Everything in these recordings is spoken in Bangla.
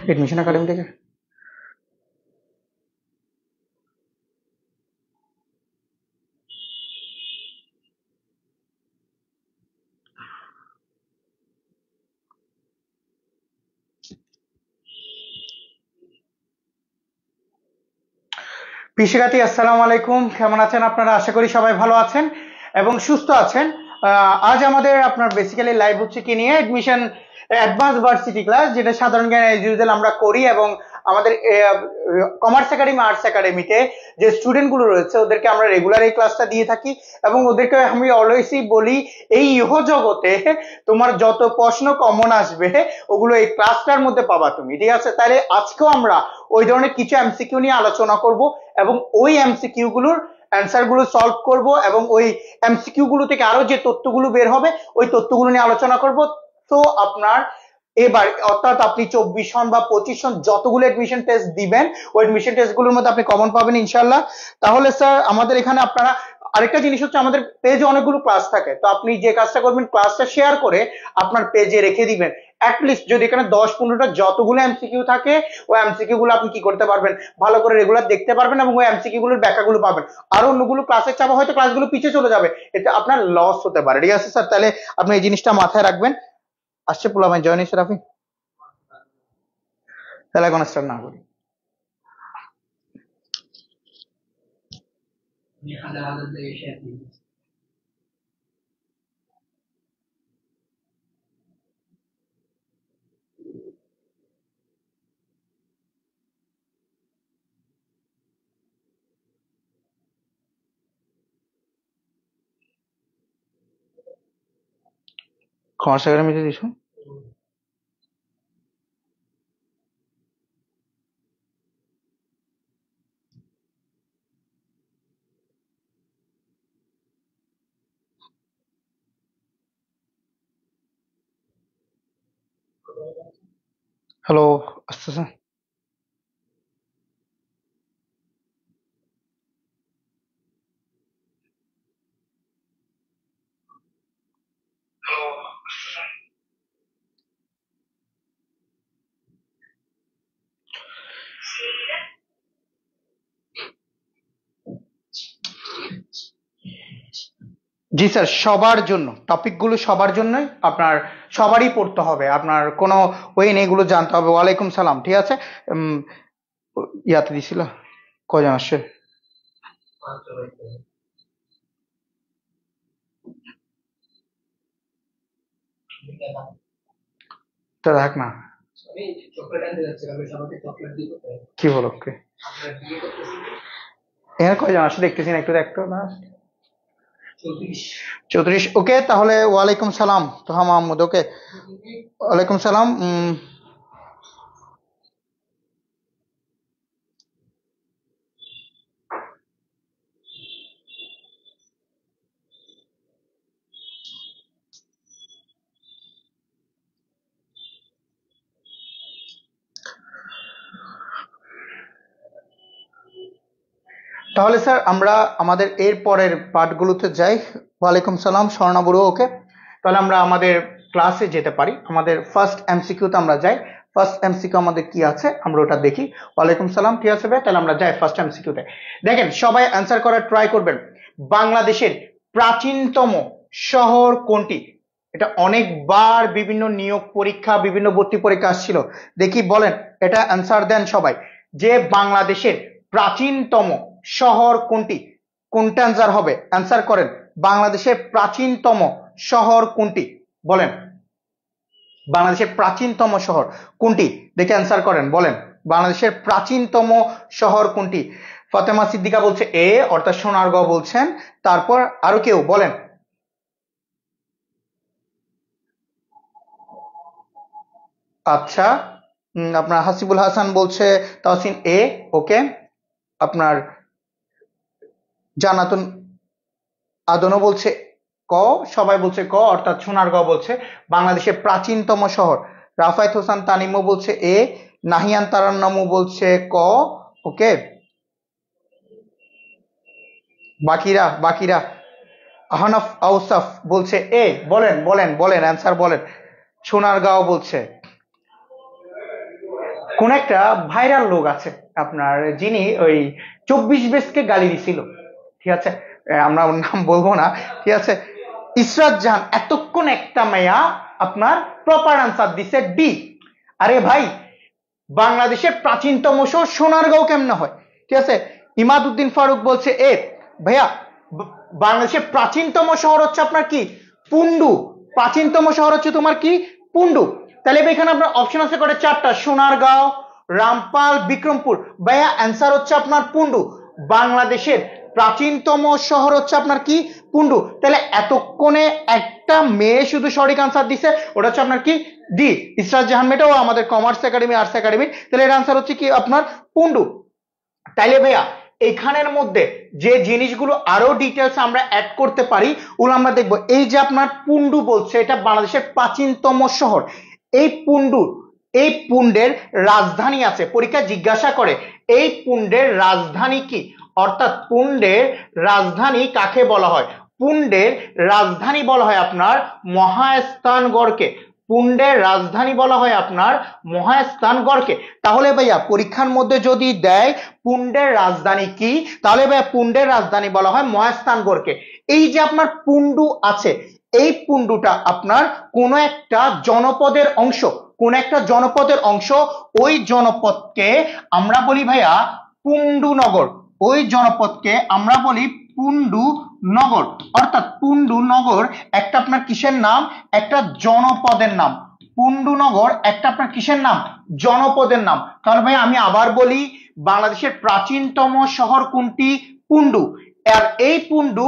এডমিশন একাডেমি থেকে। পিশিকাতি, আসসালামু আলাইকুম। কেমন আছেন আপনারা? আশা করি সবাই ভালো আছেন এবং সুস্থ আছেন। আজ আমাদের আপনার বেসিক্যালি লাইভ হচ্ছে কি নিয়ে, এডমিশন অ্যাডভান্স ভার্সিটি ক্লাস, যেটা সাধারণ জ্ঞান এজ ইউজুয়াল আমরা করি। এবং আমাদের কমার্স একাডেমি, আর্টস একাডেমিতে যে স্টুডেন্ট গুলো রয়েছে ওদেরকে আমরা রেগুলার এই ক্লাসটা দিয়ে থাকি এবং ওদেরকে আমি অলওয়েজই বলি, এই ইহ জগতে তোমার যত প্রশ্ন কমন আসবে ওগুলো এই ক্লাসটার মধ্যে পাবা তুমি, ঠিক আছে? তাহলে আজকেও আমরা ওই ধরনের কিছু এমসিকিউ নিয়ে আলোচনা করব এবং ওই এমসিকিউ গুলোর অ্যান্সার গুলো সলভ করব এবং ওই এমসিকিউ গুলো থেকে আরো যে তথ্যগুলো বের হবে ওই তথ্যগুলো নিয়ে আলোচনা করব। তো আপনার এবার অর্থাৎ আপনি 24 সন বা 25 সন যতগুলো এডমিশন টেস্ট দিবেন ওই এডমিশন টেস্ট গুলোর মধ্যে আপনি কমন পাবেন ইনশাল্লাহ। তাহলে স্যার আমাদের এখানে আপনারা আরেকটা জিনিস হচ্ছে, আমাদের পেজে অনেকগুলো ক্লাস থাকে, তো আপনি যে কাজটা করবেন ক্লাসটা শেয়ার করে আপনার পেজে রেখে দিবেন। অ্যাটলিস্ট যদি এখানে 10-15টা যতগুলো এমসিকিউ থাকে ওই এমসিকিউ গুলো আপনি কি করতে পারবেন, ভালো করে রেগুলার দেখতে পারবেন এবং ওই এমসিকিউ গুলোর ব্যাখ্যাগুলো পাবেন। আর অন্যগুলো ক্লাসের চাপে হয়তো ক্লাসগুলো পিছিয়ে চলে যাবে, এতে আপনার লস হতে পারে, ঠিক আছে স্যার? তাহলে আপনি এই জিনিসটা মাথায় রাখবেন। আসছে পোলামাই জয়েন এসে রাফি, তাহলে এখন স্টার্ট না করি। কমার্স একাডেমিতে দিছো? হ্যালো, আসতেছে? জি স্যার, সবার জন্য টপিকগুলো সবার জন্যই, আপনার সবারই পড়তে হবে, আপনার কোনো ওয়ে নেই, এগুলো জানতে হবে। ওয়ালাইকুম সালাম, ঠিক আছে। উম, ইয়াতে দিছিল কয়জন আসছে? তা দেখ না কি বলো, কে এখানে কয়জন আসছে দেখতেছি না, একটু দেখতো না। 34, ওকে। তাহলে ওয়ালাইকুম সালাম তোহা মাহমুদ, ওকে। ওয়ালাইকুম সালাম। তাহলে স্যার আমরা আমাদের এর পরের পার্টগুলোতে যাই। ওয়ালাইকুম সালাম স্বর্ণা বড়ুয়া, ওকে। তাহলে আমরা আমাদের ক্লাসে যেতে পারি, আমাদের ফার্স্ট এমসিকিউতে আমরা যাই। ফার্স্ট এমসিকিউ আমাদের কি আছে আমরা ওটা দেখি। ওয়ালাইকুম সালাম, ঠিক আছে ভাই, তাহলে আমরা যাই ফার্স্ট এমসিকিউতে। দেখেন, সবাই অ্যান্সার করার ট্রাই করবেন। বাংলাদেশের প্রাচীনতম শহর কোনটি? এটা অনেকবার বিভিন্ন নিয়োগ পরীক্ষা, বিভিন্ন ভর্তি পরীক্ষা আসছিল। দেখি বলেন, এটা অ্যান্সার দেন সবাই, যে বাংলাদেশের প্রাচীনতম শহর কোনটি? কোনটা অ্যান্সার হবে? অ্যান্সার করেন। বাংলাদেশের প্রাচীনতম শহর কোনটি বলেন? বাংলাদেশের প্রাচীনতম শহর কোনটি? দেখে অ্যান্সার করেন, বলেন বাংলাদেশের প্রাচীনতম শহর কোনটি? ফাতেমা সিদ্দিকা বলছে এ, অর্থাৎ সোনারগাঁও বলছেন। তারপর আরো কেউ বলেন। আচ্ছা, আপনার হাসিবুল হাসান বলছে তাহসিন এ, ওকে। আপনার জানাতুন আদনও বলছে ক, সবাই বলছে ক, অর্থাৎ সোনারগাঁও বলছে বাংলাদেশের প্রাচীনতম শহর। রাফায়েত হোসেন তানিমও বলছে এ, নাহিয়ান তারান্নামও বলছে ক, ওকে। বাকিরা বাকিরা আহনাফ আউসাফ বলছে এ, বলেন বলেন বলেন অ্যান্সার বলেন। সোনারগাঁও বলছে। কোন একটা ভাইরাল লোক আছে আপনার, যিনি ওই 24 বেসকে গালি দিছিল, ঠিক আছে, আমরা ওর নাম বলবো না, ঠিক আছে। ইসরাত জাহান এতক্ষণ একটা মেয়া আপনার প্রপার আনসার দিছে ডি। আরে ভাই, বাংলাদেশের প্রাচীনতম শহর সোনারগাঁও কেমনে হয়, ঠিক আছে। ইমাদউদ্দিন ফারুক বলছে এ ভাইয়া, বাংলাদেশের প্রাচীনতম শহর হচ্ছে আপনার কি পুন্ডু, প্রাচীনতম শহর হচ্ছে তোমার কি পুন্ডু। তাহলে এখানে আপনার অপশন আছে করে চারটা, সোনারগাঁও, রামপাল, বিক্রমপুর। ভাইয়া অ্যান্সার হচ্ছে আপনার পুন্ডু। বাংলাদেশের প্রাচীনতম শহর হচ্ছে আপনার কি পুন্ডু। তাহলে এতক্ষণে একটা মেয়ে শুধু সঠিক আনসার দিছে, ওটা হচ্ছে আপনার কি ডি, ইসরাত জাহান মেয়েটাও আমাদের কমার্স একাডেমি, আর্টস একাডেমি। তাহলে এর আনসার হচ্ছে কি আপনার পুন্ডু। তাইলে ভাইয়া এখানের মধ্যে যে জিনিসগুলো আরো ডিটেলস আমরা অ্যাড করতে পারি ওগুলো আমরা দেখবো। এই যে আপনার পুন্ডু বলছে, এটা বাংলাদেশের প্রাচীনতম শহর। এই পুণ্ডের রাজধানী আছে, পরীক্ষা জিজ্ঞাসা করে এই পুণ্ডের রাজধানী কি, অর্থাৎ পুণ্ডের রাজধানী কাকে বলা হয়। পুণ্ডের রাজধানী বলা হয় আপনার মহাস্থানগড়কে। পুণ্ডের রাজধানী বলা হয় আপনার মহাস্থানগড়কে। তাহলে ভাইয়া পরীক্ষার মধ্যে যদি দেয় পুণ্ডের রাজধানী কি, তাহলে ভাইয়া পুণ্ডের রাজধানী বলা হয় মহাস্থানগড়কে। এই যে আপনার পুণ্ডু আছে, এই পুণ্ডুটা আপনার কোন একটা জনপদের অংশ, কোন একটা জনপদের অংশ। ওই জনপদকে আমরা বলি ভাইয়া পুণ্ডু নগর। ওই জনপদকে আমরা বলি পুণ্ডু নগর। অর্থাৎ পুণ্ডু নগর একটা আপনার কিসের নাম, একটা জনপদের নাম। পুণ্ডু নগর একটা আপনার কিসের নাম, জনপদের নাম। তাহলে ভাই আমি আবার বলি, বাংলাদেশের প্রাচীনতম শহর কোনটি, পুণ্ডু। আর এই পুণ্ডু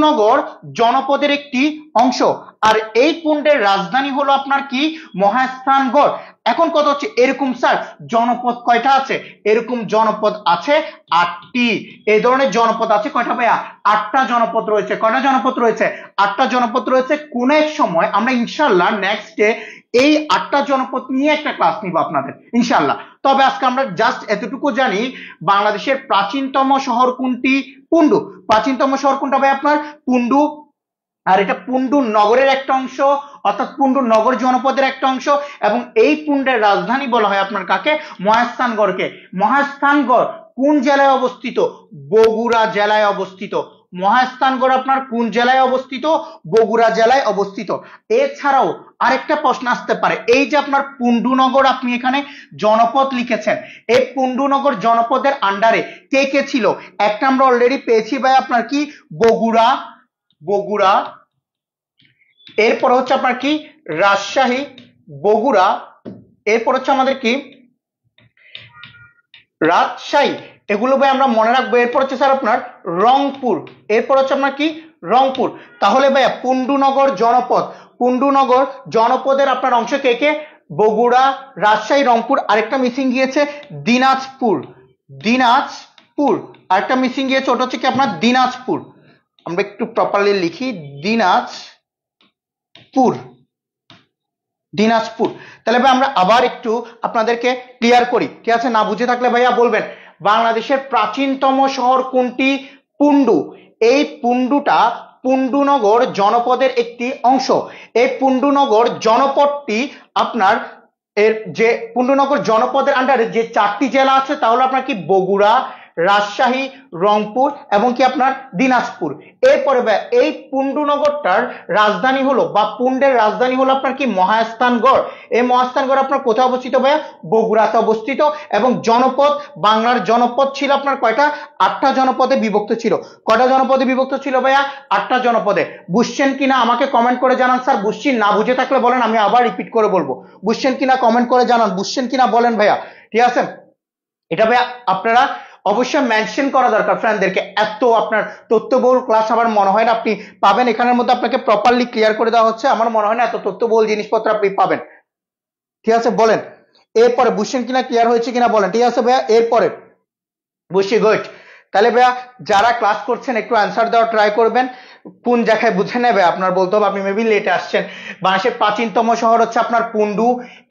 নগর জনপদের একটি অংশ। আর এই পুণ্ডের রাজধানী হলো আপনার কি মহাস্থানগড়। এখন কথা হচ্ছে এরকম স্যার জনপদ কয়টা আছে, এরকম জনপদ আছে 8টি। এই ধরনের জনপদ আছে কয়টা ভাইয়া, 8টা জনপদ রয়েছে। কয়টা জনপদ রয়েছে, 8টা জনপদ রয়েছে। কোন এক সময় আমরা ইনশাআল্লাহ নেক্সট ডে এই 8টা জনপদ নিয়ে একটা ক্লাস নিব আপনাদের ইনশাআল্লাহ। তবে আজকে আমরা জাস্ট এতটুকু জানি, বাংলাদেশের প্রাচীনতম শহর কোনটি, পুণ্ডু। প্রাচীনতম শহর কোনটা ভাই আপনার পুণ্ডু। আর এটা পুণ্ডু নগরের একটা অংশ, অর্থাৎ পুণ্ডু নগর জনপদের একটা অংশ। এবং এই পুণ্ডের রাজধানী বলা হয় আপনার কাকে, মহাস্থানগড়কে। মহাস্থানগড় কোন জেলায় অবস্থিত, বগুড়া জেলায় অবস্থিত। মহাস্থানগড় আপনার কোন জেলায় অবস্থিত, বগুড়া জেলায় অবস্থিত। এছাড়াও আরেকটা প্রশ্ন আসতে পারে, এই যে আপনার পুণ্ডুনগর আপনি এখানে জনপদ লিখেছেন, এই পুণ্ডুনগর জনপদের আন্ডারে কে কে ছিল। একটা আমরা অলরেডি পেয়েছি ভাই আপনার কি বগুড়া, এরপর হচ্ছে আপনার কি রাজশাহী, বগুড়া, এরপর হচ্ছে আমাদের কি রাজশাহী, এগুলো ভাই আমরা মনে রাখবো। এরপর হচ্ছে স্যার আপনার রংপুর, এরপর হচ্ছে আপনার কি রংপুর। তাহলে ভাইয়া পুণ্ডুনগর জনপদের আপনার অংশ কে কে, বগুড়া, রাজশাহী, রংপুর। আরেকটা মিসিং গিয়েছে দিনাজপুর, আরেকটা মিসিং গিয়েছে, ওটা হচ্ছে কি আপনার দিনাজপুর। আমরা একটু প্রপারলি লিখি, দিনাজপুর। তাহলে ভাই আমরা আবার একটু আপনাদেরকে ক্লিয়ার করি, ঠিক আছে। না বুঝে থাকলে ভাইয়া বলবেন। বাংলাদেশের প্রাচীনতম শহর কোনটি, পুণ্ডু। এই পুণ্ডুটা পুণ্ডুনগর জনপদের একটি অংশ। এই পুণ্ডুনগর জনপদটি আপনার এর যে পুণ্ডুনগর জনপদের আন্ডারে যে 4টি জেলা আছে, তাহলে আপনার কি বগুড়া, রাজশাহী, রংপুর এবং কি আপনার দিনাজপুর। এরপরে এই পুণ্ডুনগরটার রাজধানী হলো বা পুণ্ডের রাজধানী হলো আপনার কি মহাস্থানগড়। এই মহাস্থানগড় আপনার কোথায় অবস্থিত ভাইয়া, বগুড়াতে অবস্থিত। এবং জনপদ, বাংলার জনপদ ছিল আপনার কয়টা, 8টা জনপদে বিভক্ত ছিল। কয়টা জনপদে বিভক্ত ছিল ভাইয়া, 8টা জনপদে। বুঝছেন কিনা আমাকে কমেন্ট করে জানান স্যার। বুঝছেন, না বুঝে থাকলে বলেন, আমি আবার রিপিট করে বলবো। বুঝছেন কিনা কমেন্ট করে জানান, বুঝছেন কিনা বলেন ভাইয়া, ঠিক আছে। এটা ভাইয়া আপনারা অবশ্যই মেনশন করা দরকার ফ্রেন্ডদেরকে। এত আপনার তথ্যবহুল ক্লাস আমার মনে হয় না আপনি পাবেন, এখানের মধ্যে আপনাকে প্রপারলি ক্লিয়ার করে দেওয়া হচ্ছে। আমার মনে হয় না এত তথ্যবহুল জিনিসপত্র আপনি পাবেন, ঠিক আছে। বলেন এরপরে বুঝছেন কিনা, ক্লিয়ার হয়েছে কিনা বলেন, ঠিক আছে ভাইয়া। এরপরে বুঝছি, গুড। তাহলে ভাইয়া যারা ক্লাস করছেন একটু অ্যান্সার দেওয়ার ট্রাই করবেন। কোন জায়গায় বুঝে নেবে আপনার বলতে হবে, আপনি মেবি লেটে আসছেন। বাংলাদেশের প্রাচীনতম শহর হচ্ছে আপনার পুন্ডু।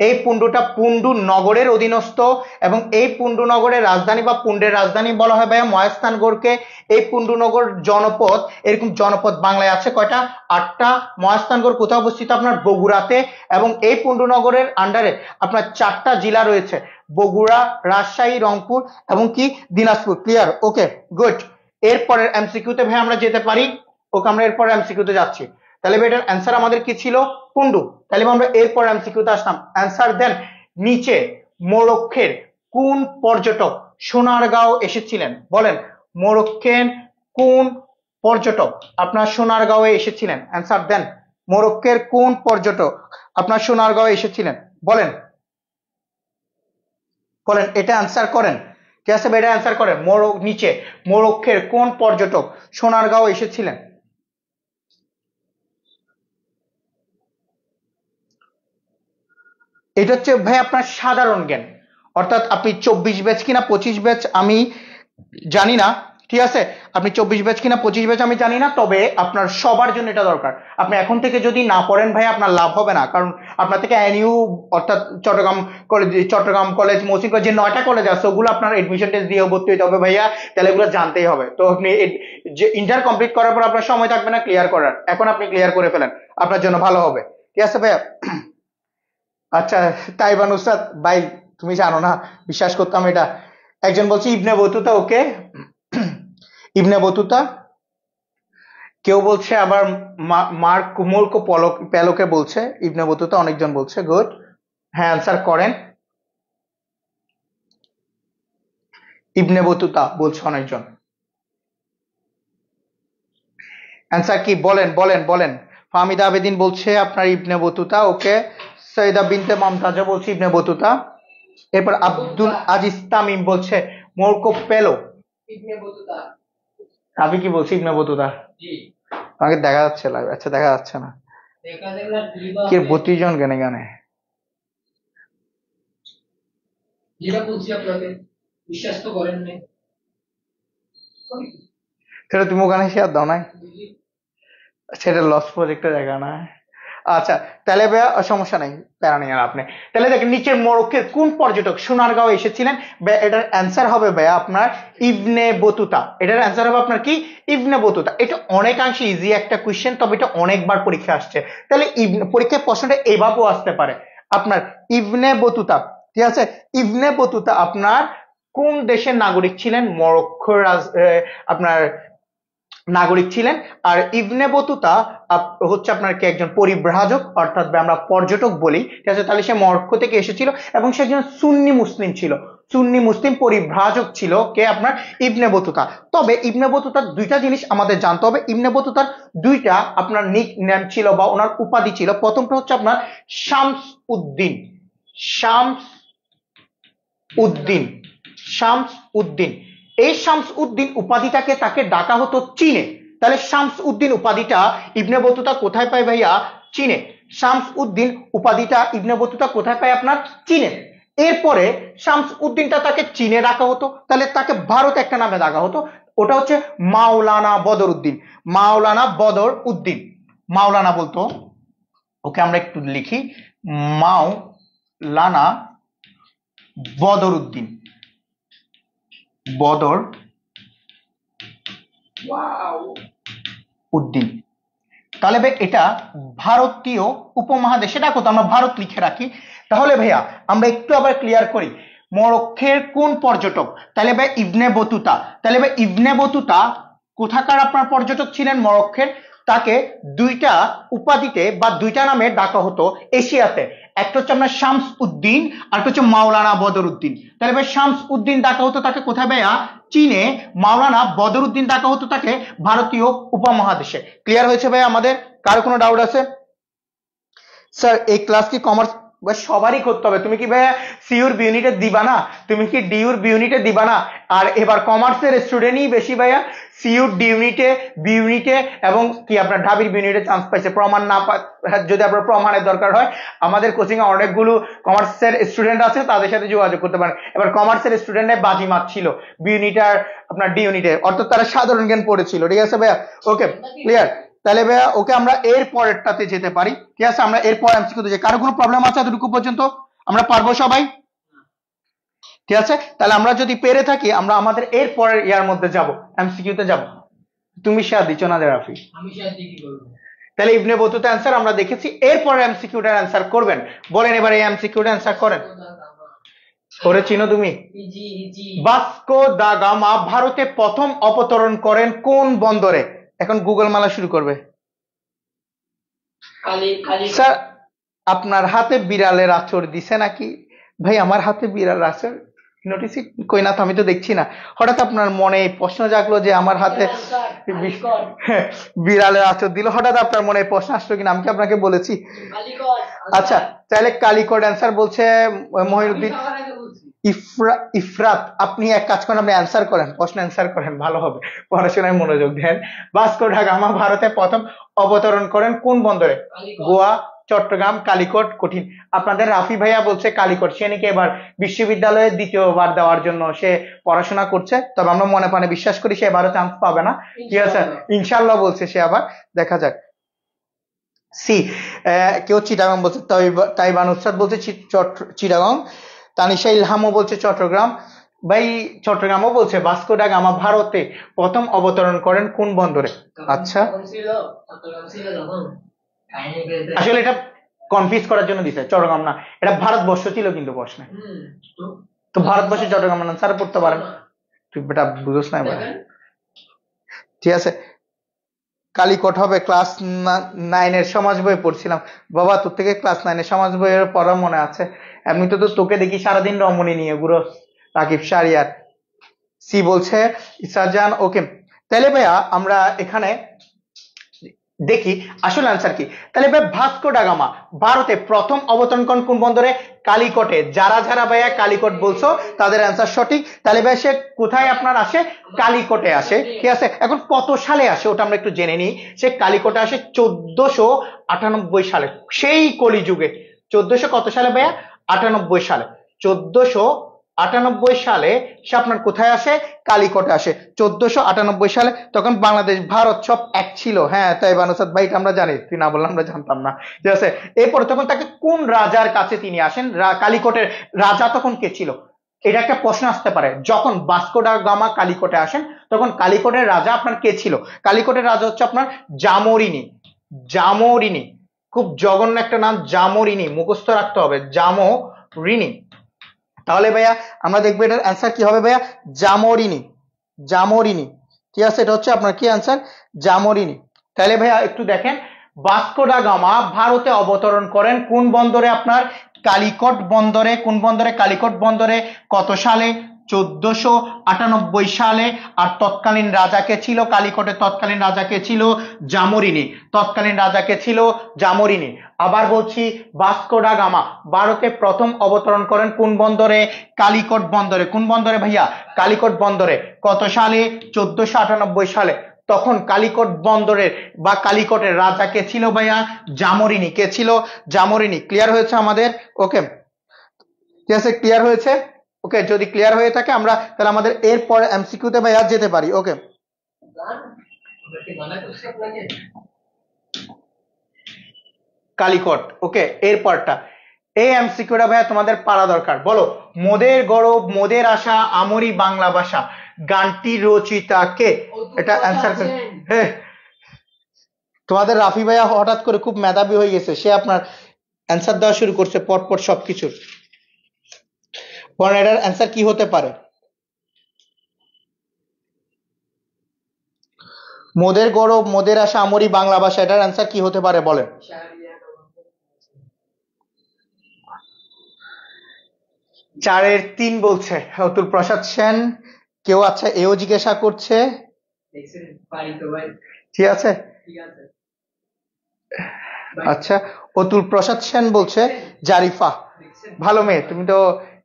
এই পুন্ডুটা পুন্ডু নগরের অধীনস্থ, এবং এই পুন্ডু নগরের রাজধানী বা পুন্ডের রাজধানী বলা হয় ভাইয়া মহাস্থানগড়কে। এই পুন্ডু নগর জনপদ, এরকম জনপদ বাংলায় আছে কয়টা? 8টা। মহাস্থানগড় কোথায় অবস্থিত? আপনার বগুড়াতে। এবং এই পুন্ডু নগরের আন্ডারে আপনার 4টা জেলা রয়েছে, বগুড়া, রাজশাহী, রংপুর এবং কি দিনাজপুর। ক্লিয়ার? ওকে, গুড। এরপরের এমসিকিউতে ভাই আমরা যেতে পারি। ওকে, আমরা এরপর এমসিকিউতে যাচ্ছি। তাহলে এটার অ্যান্সার আমাদের কি ছিল? পুন্ডু। তাহলে আমরা এরপর এমসিকিউতে আসলাম। অ্যান্সার দেন। নিচে মোরক্কোর কোন পর্যটক সোনারগাঁও এসেছিলেন? বলেন, মোরক্কোর কোন পর্যটক আপনার সোনারগাঁওয়ে এসেছিলেন? অ্যান্সার দেন। মোরক্কোর কোন পর্যটক আপনার সোনারগাঁওয়ে এসেছিলেন? বলেন, বলেন, এটা অ্যান্সার করেন। ঠিক আছে, এটা অ্যান্সার করেন। নিচে মোরক্কোর কোন পর্যটক সোনারগাঁও এসেছিলেন? এটা হচ্ছে ভাই আপনার সাধারণ জ্ঞান, অর্থাৎ আপনি 24 ব্যাচ কিনা 25 ব্যাচ আমি জানি না। ঠিক আছে, আপনি 24 ব্যাচ কিনা 25 ব্যাচ আমি জানি না, তবে আপনার সবার জন্য এটা দরকার। আপনি এখন থেকে যদি না পড়েন ভাই আপনার লাভ হবে না, কারণ আপনার থেকে এনইউ অর্থাৎ চট্টগ্রাম কলেজ, মহসিন কলেজ, যে 9টা কলেজ আছে ওগুলো আপনার এডমিশন টেস্ট দিয়ে ভর্তি হতে হবে ভাইয়া। তাহলে এগুলো জানতেই হবে। তো আপনি যে ইন্টার কমপ্লিট করার পর আপনার সময় থাকবে না ক্লিয়ার করার, এখন আপনি ক্লিয়ার করে ফেলেন, আপনার জন্য ভালো হবে। ঠিক আছে ভাইয়া? আচ্ছা, তাইবান উস্তাদ ভাই, তুমি জানো না, বিশ্বাস করতাম এটা। একজন বলছে ইবনে বতুতা। ওকে, ইবনে বতুতা। কেউ বলছে আবার মার্ক কুমলকো প্যালোকে বলছে ইবনে বতুতা, অনেকজন বলছে। গুড, হ্যাঁ অ্যান্সার করেন। ইবনে বতুতা বলছে অনেকজন। অ্যান্সার কি? বলেন বলেন বলেন। ফাহমিদা আবেদিন বলছে আপনার ইবনে বতুতা। ওকে, সৈয়দা বিনতে মমতাজা বলছে ইবনে বতুতা। এরপর আব্দুল আজিজ তামিম বলছে মোরকো পেলো। আমি কি বলছি? Ibn Battuta. আমাকে দেখা যাচ্ছে লাইভ? আচ্ছা, দেখা যাচ্ছে না। কি 32 জন গানে গানে যেটা বলছি আপনাকে বিশ্বাস তো করেন না, সেটা তুমি ওখানে শেয়ার দাও নাই, সেটা লস প্রজেক্টের জায়গা না। আচ্ছা, তাহলে ভাইয়া সমস্যা নাই, প্যারা নেই আর আপনি। তাহলে দেখেন নিচের মোরক্কোর কোন পর্যটক সোনারগাঁও এসেছিলেন? এটার অ্যান্সার হবে ভাইয়া আপনার ইবনে বতুতা। এটার অ্যান্সার হবে আপনার কি? Ibn Battuta. এটা অনেকাংশে ইজি একটা কোশ্চেন, তবে এটা অনেকবার পরীক্ষা আসছে। তাহলে পরীক্ষার প্রশ্নটা এভাবেও আসতে পারে আপনার ইবনে বতুতা। ঠিক আছে, ইবনে বতুতা আপনার কোন দেশের নাগরিক ছিলেন? মরক্কোর আপনার নাগরিক ছিলেন। আর ইবনে বতুতা হচ্ছে আপনার কি একজন পরিব্রাজক, অর্থাৎ আমরা পর্যটক বলি। ঠিক আছে, তাহলে সে মরক্কো থেকে এসেছিল এবং সে একজন সুন্নি মুসলিম ছিল, সুন্নি মুসলিম পরিব্রাজক ছিল কে? আপনার ইবনে বতুতা। তবে ইবনে বতুতার দুইটা জিনিস আমাদের জানতে হবে। ইবনে বতুতার দুইটা আপনার নিক নেম ছিল বা ওনার উপাধি ছিল। প্রথমটা হচ্ছে আপনার শামস উদ্দিন, শামস উদ্দিন, শামস উদ্দিন। এই শামস উদ্দিন উপাধিটাকে তাকে ডাকা হতো চীনে। তাহলে শামস উদ্দিন উপাধিটা ইবনে বতুতা কোথায় পায় ভাইয়া? চীনে। শামস উদ্দিন উপাধিটা ইবনে বতুতা কোথায় পায়? আপনার চীনে। এরপরে শামস উদ্দিনটা তাকে চীনে ডাকা হতো, তাহলে তাকে ভারত একটা নামে ডাকা হতো, ওটা হচ্ছে মাওলানা বদর উদ্দিন। মাওলানা বদর উদ্দিন, মাওলানা বলতো। ওকে, আমরা একটু লিখি, মাওলানা বদর উদ্দিন, বদর উদ্দিন। তাহলে ভাই এটা ভারতীয় উপমহাদেশে ডাকো, তো আমরা ভারত লিখে রাখি। তাহলে ভাইয়া আমরা একটু আবার ক্লিয়ার করি, মরক্কোর কোন পর্যটক? তাহলে ভাই ইবনে বতুতা। তাহলে ভাই ইবনে বতুতা কোথাকার আপনার পর্যটক ছিলেন? মরক্কোর। তাকে দুইটা উপাধিতে বা দুইটা নামে ডাকা হতো এশিয়াতে। একটা হচ্ছে আপনার শামস উদ্দিন, আর একটা হচ্ছে মাওলানা বদর উদ্দিন। তাহলে ভাই শামস উদ্দিন ডাকা হতো তাকে কোথায় ভাইয়া? চীনে। মাওলানা বদর উদ্দিন ডাকা হতো তাকে ভারতীয় উপমহাদেশে। ক্লিয়ার হয়েছে ভাই আমাদের? কারো কোনো ডাউট আছে? স্যার এই ক্লাস কি কমার্স? সবারই করতে হবে। তুমি কি ভাই সিউর বি ইউনিটে দিবা না? তুমি কি ডিউর বি ইউনিটে দিবা না? আর এবার কমার্সের স্টুডেন্টই বেশি ভাইয়া, সিইউ ডি ইউনিটে, বি ইউনিটে এবং কি আপনার ঢাবির বি ইউনিটে চান্স পাইছে। প্রমাণ না যদি আপনার প্রমাণের দরকার হয়, আমাদের কোচিং এ অনেকগুলো কমার্সের স্টুডেন্ট আছে, তাদের সাথে যোগাযোগ করতে পারেন। এবার কমার্সের স্টুডেন্টে বাজিমাত ছিল বি ইউনিট আর আপনার ডি ইউনিটে, অর্থাৎ তারা সাধারণ জ্ঞান পড়েছিল। ঠিক আছে ভাইয়া, ওকে ক্লিয়ার। তাহলে ভাইয়া ওকে আমরা এর পরেরটাতে যেতে পারি। ঠিক আছে, আমরা এরপর এমসিকিউ তে যাই। কারো কোনো প্রবলেম আছে এতটুকু পর্যন্ত? আমরা পারবো সবাই? ঠিক আছে, তাহলে আমরা যদি পেরে থাকি আমরা আমাদের এর পরের ইয়ার মধ্যে যাব, এমসিকিউ তে যাব। তুমি শেয়ার দিচ্ছ না রাফি? আমি শেয়ার দিই, কি করব? তাহলে ইবনে বতুতা অ্যানসার আমরা দেখেছি, এরপরে এমসিকিউটার অ্যানসার করবেন। বলেন এবারে এই এমসিকিউটা অ্যানসার করেন। করে চিনো তুমি? ভাস্কো দা গামা ভারতে প্রথম অবতরণ করেন কোন বন্দরে? এখন গুগল মালা শুরু করবে। স্যার আপনার হাতে বিড়ালের আঁচড় দিছে নাকি? ভাই আমার হাতে বিড়াল আঁচড় নোটিস কই না তো, আমি তো দেখছি না। হঠাৎ আপনার মনে প্রশ্ন জাগলো যে আমার হাতে বিড়ালের আঁচড় দিল, হঠাৎ আপনার মনে প্রশ্ন আসলো কিনা, আমি কি আপনাকে বলেছি? আচ্ছা তাহলে কালিকট অ্যান্সার বলছে মহিউদ্দিন ইফরাত। আপনি এক কাজ করেন, আপনি অ্যান্সার করেন, প্রশ্ন অ্যান্সার করেন, ভালো হবে, পড়াশোনায় মনোযোগ দেন। ভাস্কো দা গামা ভারতে প্রথম অবতরণ করেন কোন বন্দরে? গোয়া, চট্টগ্রাম, কালিকট। কঠিন। আপনাদের রাফি ভাইয়া বলছে কালিকট, সে নাকি এবার বিশ্ববিদ্যালয়ে দ্বিতীয়বার দেওয়ার জন্য সে পড়াশোনা করছে, তবে আমরা মনে প্রাণে বিশ্বাস করি সে এবারও চান্স পাবে না। ঠিক আছে, ইনশাল্লাহ বলছে সে, আবার দেখা যাক। সি কেউ চিটাগাং বলছে, তাইবান উস্তাদ বলছে চিটাগাং, তানিশা ইলহামও বলছে চট্টগ্রাম। ভাই চট্টগ্রামও বলছে। ভাস্কো দা গামা ভারতে প্রথম অবতরণ করেন কোন বন্দরে? আচ্ছা আসলে এটা কনফিউজ করার জন্য দিছে, চট্টগ্রাম না, এটা ভারতবর্ষ ছিল কিন্তু প্রশ্নে। তো ভারতবর্ষে চট্টগ্রাম আনসার পড়তে পারেন। তুই বেটা বুঝোস না এবার। ঠিক আছে, কালিকট হবে। ক্লাস 9 সমাজ বই পড়ছিলাম। বাবা তোর থেকে ক্লাস 9 সমাজ বইয়ের পড়া মনে আছে? এমনি তো তোকে দেখি সারাদিন রমণী নিয়ে ঘুরো, রাকিব শাহরিয়ার। সি বলছে ইসাজান। ওকে তাহলে ভাইয়া আমরা এখানে দেখি আসলে আনসার কি। তাহলে ভাই ভাস্কো দা গামা ভারতে প্রথম অবতরণ করেন কোন বন্দরে? কালিকটে। যারা যারা ভাইয়া কালিকট বলছো তাদের আনসার সঠিক। তাহলে ভাই সে কোথায় আপনার আসে? কালিকটে আসে। ঠিক আছে, এখন কত সালে আসে ওটা আমরা একটু জেনে নিই। সে কালিকটে আসে 1498 সালে, সেই কলিযুগে। 1400 কত সালে ভাইয়া? 98 সালে। 1498 সালে সে আপনার কোথায় আসে? কালিকটে আসে 1498 সালে। তখন বাংলাদেশ ভারত সব এক ছিল। হ্যাঁ তাই বানুসাদ ভাই, আমরা জানি, তুই না বললাম আমরা জানতাম না। ঠিক আছে, এরপরে তখন তাকে কোন রাজার কাছে তিনি আসেন? কালিকটের রাজা তখন কে ছিল? এটা একটা প্রশ্ন আসতে পারে। যখন ভাস্কো দা গামা কালিকটে আসেন তখন কালিকটের রাজা আপনার কে ছিল? কালিকটের রাজা হচ্ছে আপনার জামোরিনি। জামোরিনি, খুব জঘন্য একটা নাম, জামোরিনি, মুখস্থ রাখতে হবে, জামোরিনি। তাহলে ভাইয়া আমরা দেখবো এটার অ্যান্সার কি হবে ভাইয়া? জামোরিনি। জামোরিনি। ঠিক আছে, এটা হচ্ছে আপনার কি অ্যান্সার? জামোরিনি। তাহলে ভাইয়া একটু দেখেন, ভাস্কো দা গামা ভারতে অবতরণ করেন কোন বন্দরে? আপনার কালিকট বন্দরে। কোন বন্দরে? কালিকট বন্দরে। কত সালে? 1498 সালে। আর তৎকালীন রাজাকে ছিল কালিকটের তৎকালীন রাজাকে ছিল জামোরিনি। তৎকালীন রাজাকে ছিল জামোরিনি। আবার বলছি, ভাস্কো দা গামা ভারতে প্রথম অবতরণ করেন কোন বন্দরে? কালিকট বন্দরে। কোন বন্দরে ভাইয়া? কালিকট বন্দরে। কত সালে? 1498 সালে। তখন কালিকট বন্দরের বা কালিকটের রাজা কে ছিল ভাইয়া? জামোরিনি। কে ছিল? জামোরিনি। ক্লিয়ার হয়েছে আমাদের? ওকে ঠিক আছে, ক্লিয়ার হয়েছে? ওকে, যদি ক্লিয়ার হয়ে থাকে আমরা তাহলে আমাদের এরপর এমসিকিউ তে ভাইয়া যেতে পারি। ওকে কালিকট। ওকে এরপরটা এই এমসিকিউটা ভাইয়া তোমাদের পারা দরকার। বলো, মোদের গৌরব মোদের আশা আমরি বাংলা ভাষা গানটি রচিতা কে? এটা অ্যান্সার করে। হ্যাঁ তোমাদের রাফি ভাইয়া হঠাৎ করে খুব মেধাবী হয়ে গেছে, সে আপনার অ্যান্সার দেওয়া শুরু করছে পরপর সবকিছুর। এটার অ্যান্সার কি হতে পারে? মোদের গৌরব মোদের আশা আমরি বাংলা ভাষা, এটার অ্যান্সার কি হতে পারে বলেন? 4 এর 3 বলছে অতুল প্রসাদ সেন। কেউ আচ্ছা এও জিজ্ঞাসা করছে। ঠিক আছে আচ্ছা, অতুল প্রসাদ সেন বলছে জারিফা। ভালো মেয়ে তুমি তো।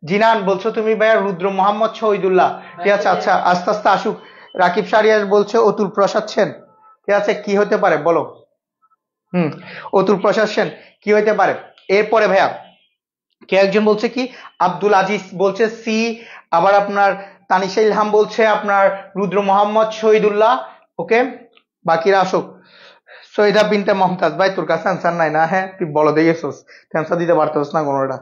জিনান বলছো তুমি ভাইয়া রুদ্র মোহাম্মদ শহীদুল্লাহ। ঠিক আছে, আচ্ছা আস্তে আস্তে আসুক। রাকিব শাহরিয়ার বলছে অতুল প্রসাদ সেন, ঠিক আছে, কি হতে পারে বলো? অতুল প্রসাদ সেন কি হতে পারে? এরপরে ভাইয়া কে একজন বলছে কি আব্দুল আজিজ বলছে সি, আবার আপনার তানিশা ইলহাম বলছে আপনার রুদ্র মোহাম্মদ শহীদুল্লাহ, ওকে, বাকিরা আসুক। সৈয়দা বিনতে মমতাজ, ভাই তোর কাছে অ্যান্সার নাই না? হ্যাঁ তুই বলো দেখেছোস, অ্যান্সার দিতে পারতেছ না কোনোটা।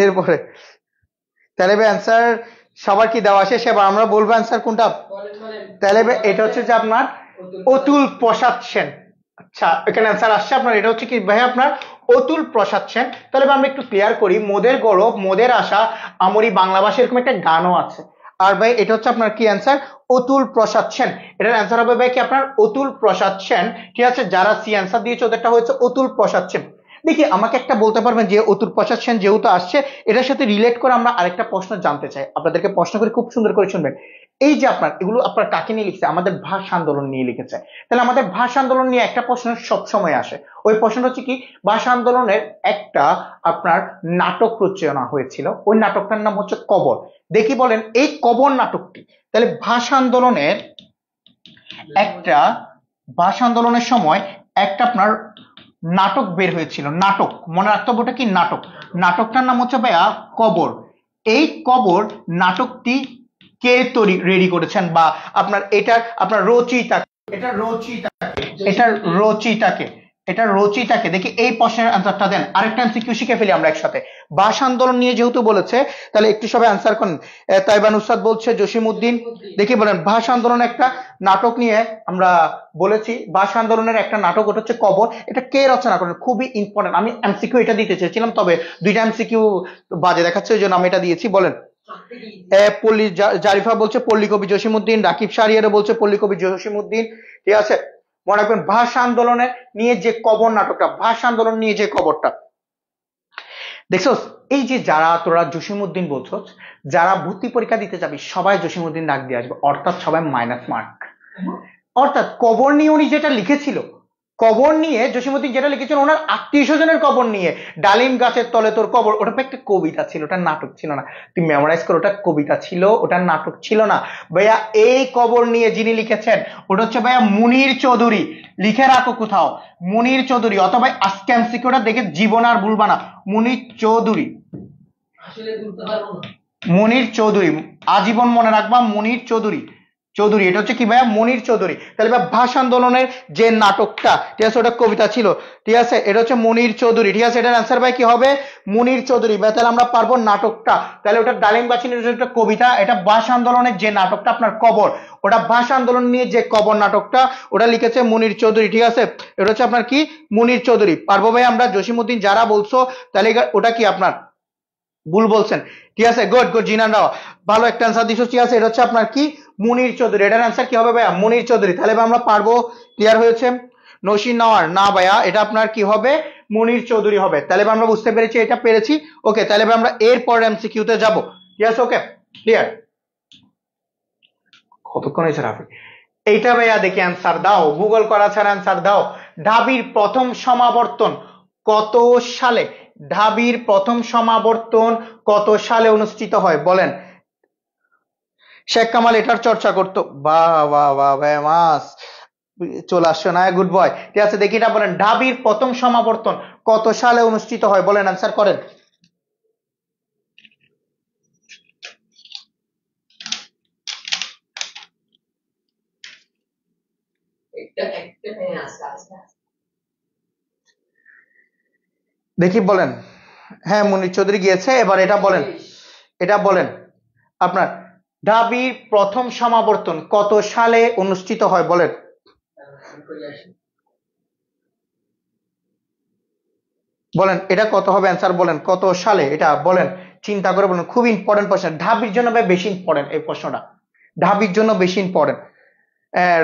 এরপরে তাহলে অ্যান্সার সবার কি দেওয়া শেষ? এবার আমরা বলবো অ্যান্সার কোনটা। তাহলে এটা হচ্ছে যে আপনার অতুল প্রসাদ সেন। আচ্ছা এখানে অ্যান্সার আসছে আপনার, এটা হচ্ছে কি ভাই আপনার অতুল প্রসাদ সেন। তাহলে আমরা একটু ক্লিয়ার করি, মোদের গৌরব মোদের আশা আমরি বাংলা ভাষা এরকম একটা গানও আছে। আর ভাই এটা হচ্ছে আপনার কি অ্যান্সার অতুল প্রসাদ সেন, এটার অ্যান্সার হবে ভাই কি আপনার অতুল প্রসাদ সেন, ঠিক আছে। যারা সি অ্যান্সার দিয়েছে ওদেরটা হয়েছে অতুল প্রসাদ সেন। দেখি আমাকে একটা বলতে পারবেন যে অতুল প্রসাদ সেন যেহেতু আসছে এটার সাথে রিলেট করে আমরা আরেকটা প্রশ্ন জানতে চাই, আপনাদেরকে প্রশ্ন করে খুব সুন্দর করে শুনবেন। এই যে আপনার এগুলো আপনার কাকে নিয়ে লিখছে? আমাদের ভাষা আন্দোলন নিয়ে লিখেছে। তাহলে আমাদের ভাষা আন্দোলন নিয়ে একটা প্রশ্ন সব সময় আসে, ওই প্রশ্নটা হচ্ছে কি ভাষা আন্দোলনের একটা আপনার নাটক রচনা হয়েছিল, ওই নাটকটার নাম হচ্ছে কবর। দেখি বলেন এই কবর নাটকটি, তাহলে ভাষা আন্দোলনের একটা ভাষা আন্দোলনের সময় একটা আপনার নাটক বের হয়েছিল, নাটক মনে রাখতে হবে ওটা কি নাটক, নাটকটার নাম হচ্ছে ভাইয়া কবর। এই কবর নাটকটি কে তৈরি রেডি করেছেন বা আপনার এটার আপনার রচয়িতা, এটার রচয়িতাকে দেখি এই প্রশ্নের অ্যান্সারটা দেন। আরেকটা এমসিকিউ শিখে ফেলি আমরা একসাথে। ভাষা আন্দোলন নিয়ে যেহেতু বলেছে তাহলে একটু সবাই অ্যান্সার করেন। তাইবান উস্তাদ বলছে জসিমউদ্দিন, দেখি বলেন ভাষা আন্দোলন একটা নাটক নিয়ে আমরা বলেছি, ভাষা আন্দোলনের একটা নাটক ওটা হচ্ছে কবর, এটা কে রচনা করেন? খুবই ইম্পর্টেন্ট, আমি এমসিকিউ এটা দিতে চেয়েছিলাম তবে দুইটা এমসিকিউ বাজে দেখাচ্ছে ওই জন্য আমি এটা দিয়েছি। বলেন পল্লী জারিফা বলছে পল্লী কবি জসিমউদ্দিন, রাকিব শাহরিয়ার বলছে পল্লী কবি জসিমউদ্দিন, ঠিক আছে। মনে রাখবেন ভাষা আন্দোলনের নিয়ে যে কবর নাটকটা, ভাষা আন্দোলন নিয়ে যে কবরটা দেখছোস, এই যে যারা তোরা জসিমউদ্দিন বলছস, যারা ভর্তি পরীক্ষা দিতে যাবি সবাই জসিমউদ্দিন ডাক দিয়ে আসবে, অর্থাৎ সবাই মাইনাস মার্ক। অর্থাৎ কবর নিয়ে উনি যেটা লিখেছিল, কবর নিয়ে জসিমউদ্দিন যেটা লিখেছিল ওনার আত্মীয় স্বজনের কবর নিয়ে, ডালিম গাছের তলে তোর কবর, ওটা একটা কবিতা ছিল, ওটা নাটক ছিল না। তুই মেমোরাইজ কর, ওটা কবিতা ছিল, ওটা নাটক ছিল না ভাইয়া। এই কবর নিয়ে যিনি লিখেছেন ওটা হচ্ছে ভাইয়া মুনির চৌধুরী, লিখে রাখো কোথাও মুনির চৌধুরী, অথবা আজকে এমসিকিউটা দেখে জীবন আর ভুলবা না, মুনির চৌধুরী, মুনির চৌধুরী, আজীবন মনে রাখবা মুনির চৌধুরী, চৌধুরী এটা হচ্ছে কি ভাইয়া মুনির চৌধুরী। তাহলে ভাই ভাষা আন্দোলনের যে নাটকটা, ঠিক আছে, ওটা কবিতা ছিল, ঠিক আছে, এটা হচ্ছে মুনির চৌধুরী, ঠিক আছে। এটার অ্যান্সার ভাই কি হবে মুনির চৌধুরী। ভাই তাহলে আমরা পারবো নাটকটা, তাহলে ওটা ডালিম গাছের একটা কবিতা, এটা ভাষা আন্দোলনের যে নাটকটা আপনার কবর, ওটা ভাষা আন্দোলন নিয়ে যে কবর নাটকটা ওটা লিখেছে মুনির চৌধুরী, ঠিক আছে। এটা হচ্ছে আপনার কি মুনির চৌধুরী। পারবো ভাই আমরা? জসিমউদ্দিন যারা বলছো তাহলে ওটা কি আপনার ভুল বলছেন, ঠিক আছে। গুড গুড, জিনান রাও ভালো একটা অ্যান্সার দিছো, ঠিক আছে। এটা হচ্ছে আপনার কি মুনির চৌধুরী, এটার অ্যান্সার কি হবে ভাইয়া মুনির চৌধুরী। তাহলে আমরা পারবো, ক্লিয়ার হয়েছে। নসিন নাওয়ার না ভাইয়া, এটা আপনার কি হবে মুনির চৌধুরী হবে। তাহলে আমরা বুঝতে পেরেছি, এটা পেরেছি, ওকে। তাহলে আমরা এর পরের এমসিকিউ তে যাব, ঠিক আছে, ওকে ক্লিয়ার। কতক্ষণ হয়েছে রাফি? এইটা ভাইয়া দেখি অ্যান্সার দাও, গুগল করা ছাড়া অ্যান্সার দাও। ঢাবির প্রথম সমাবর্তন কত সালে? ঢাবির প্রথম সমাবর্তন কত সালে অনুষ্ঠিত হয় বলেন? শেখ কামাল এটার চর্চা করতো, বাহ বাহ বাহ ভাই মাস চলে আসছো না, গুড বয়, ঠিক আছে। দেখি এটা বলেন ঢাবির প্রথম সমাবর্তন কত সালে অনুষ্ঠিত হয় বলেন, অ্যান্সার করেন। দেখি বলেন। হ্যাঁ মুনির চৌধুরী গিয়েছে, এবার এটা বলেন, এটা বলেন আপনার ঢাবির প্রথম সমাবর্তন কত সালে অনুষ্ঠিত হয় বলেন? বলেন এটা কত হবে অ্যান্সার বলেন, কত সালে এটা বলেন, চিন্তা করে বলেন, খুব ইম্পর্টেন্ট প্রশ্ন, ঢাবির জন্য ভাই বেশি ইম্পর্টেন্ট এই প্রশ্নটা, ঢাবির জন্য বেশি ইম্পর্টেন্ট।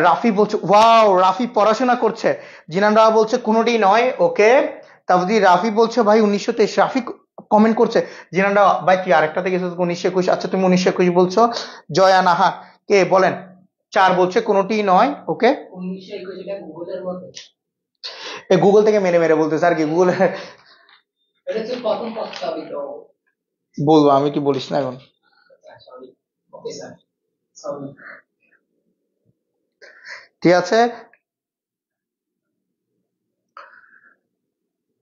রাফি বলছে ওয়াও, রাফি পড়াশোনা করছে। জিনান রাও বলছে কোনোটি নয়, ওকে। তারপর রাফি বলছে ভাই 1923, রাফি কমেন্ট করছে। জিনান রাও ভাই তুই আরেকটাতে গেছিস 1921, আচ্ছা তুমি 1921 বলছো। জয়া নাহা কে বলেন 4 বলছে কোনোটি নয়, ওকে। গুগল থেকে মেরে মেরে বলতেছে আর কি, গুগল এটা হচ্ছে প্রথম প্রস্তাবিত। বলবো আমি, তুই বলিস না এখন। Sorry, okay sir, sorry. ঠিক আছে,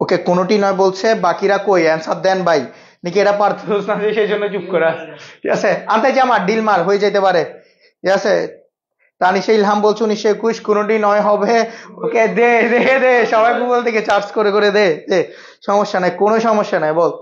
ওকে কোনটি নয় বলছে, বাকিরা কই অ্যান্সার দেন ভাই, নাকি এরা পারতেছ না সেই জন্য চুপ করে আছে? ঠিক আছে, আনতে জামা ডিল মার হয়ে যেতে পারে। ঠিক আছে, তানিশা ইলহাম বলছে 1921, কোনটি নয় হবে। ওকে দে দে দে, সবাই গুগল থেকে চার্জ করে করে দে দে, সমস্যা নাই, কোনো সমস্যা নাই, বল।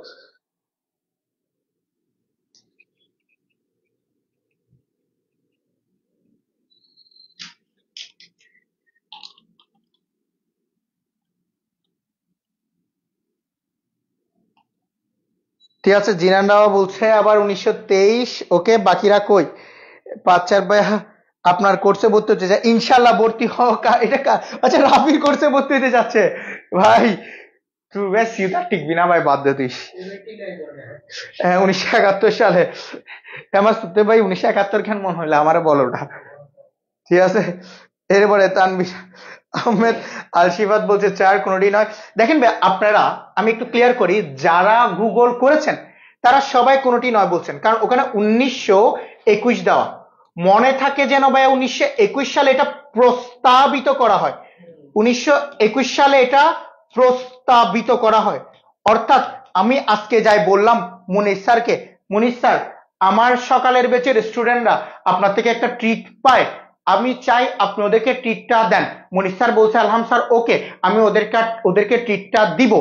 ঠিক আছে, জিনান রাও বলছে আবার 1923। ওকে, বাকিরা কই? 5-4 ভাই আপনার কোর্সে ভর্তি হতে চাই, ইনশাল্লাহ ভর্তি হোক। এটা আচ্ছা, রাফির কোর্সে ভর্তি হতে যাচ্ছে ভাই, তুই বেশ সিউতার টিকবি না ভাই, বাদ দে তুই। 1971 সালে আমার সুতে ভাই, 1971 কেন মন হইলো আমার, বলো ওটা। ঠিক আছে, এরপরে তানভীর আহমেদ আলশিফাত বলছে 4, কোনটি নয়। দেখেন ভাই আপনারা, আমি একটু ক্লিয়ার করি, যারা গুগল করেছেন তারা সবাই কোনটি নয় বলছেন, কারণ ওখানে 1921 দেওয়া, মনে থাকে যেন ভাই 1921 সালে এটা প্রস্তাবিত করা হয়, 1921 সালে এটা প্রস্তাবিত করা হয়। অর্থাৎ আমি আজকে যাই বললাম মুনির স্যারকে, মুনির স্যার আমার সকালের ব্যাচের স্টুডেন্টরা আপনার থেকে একটা ট্রিট পায়, আমি চাই আপনি ওদেরকে ট্রিটটা দেন। মনির স্যার বলছে আলহাম স্যার ওকে, আমি ওদেরকে ট্রিটটা দিব।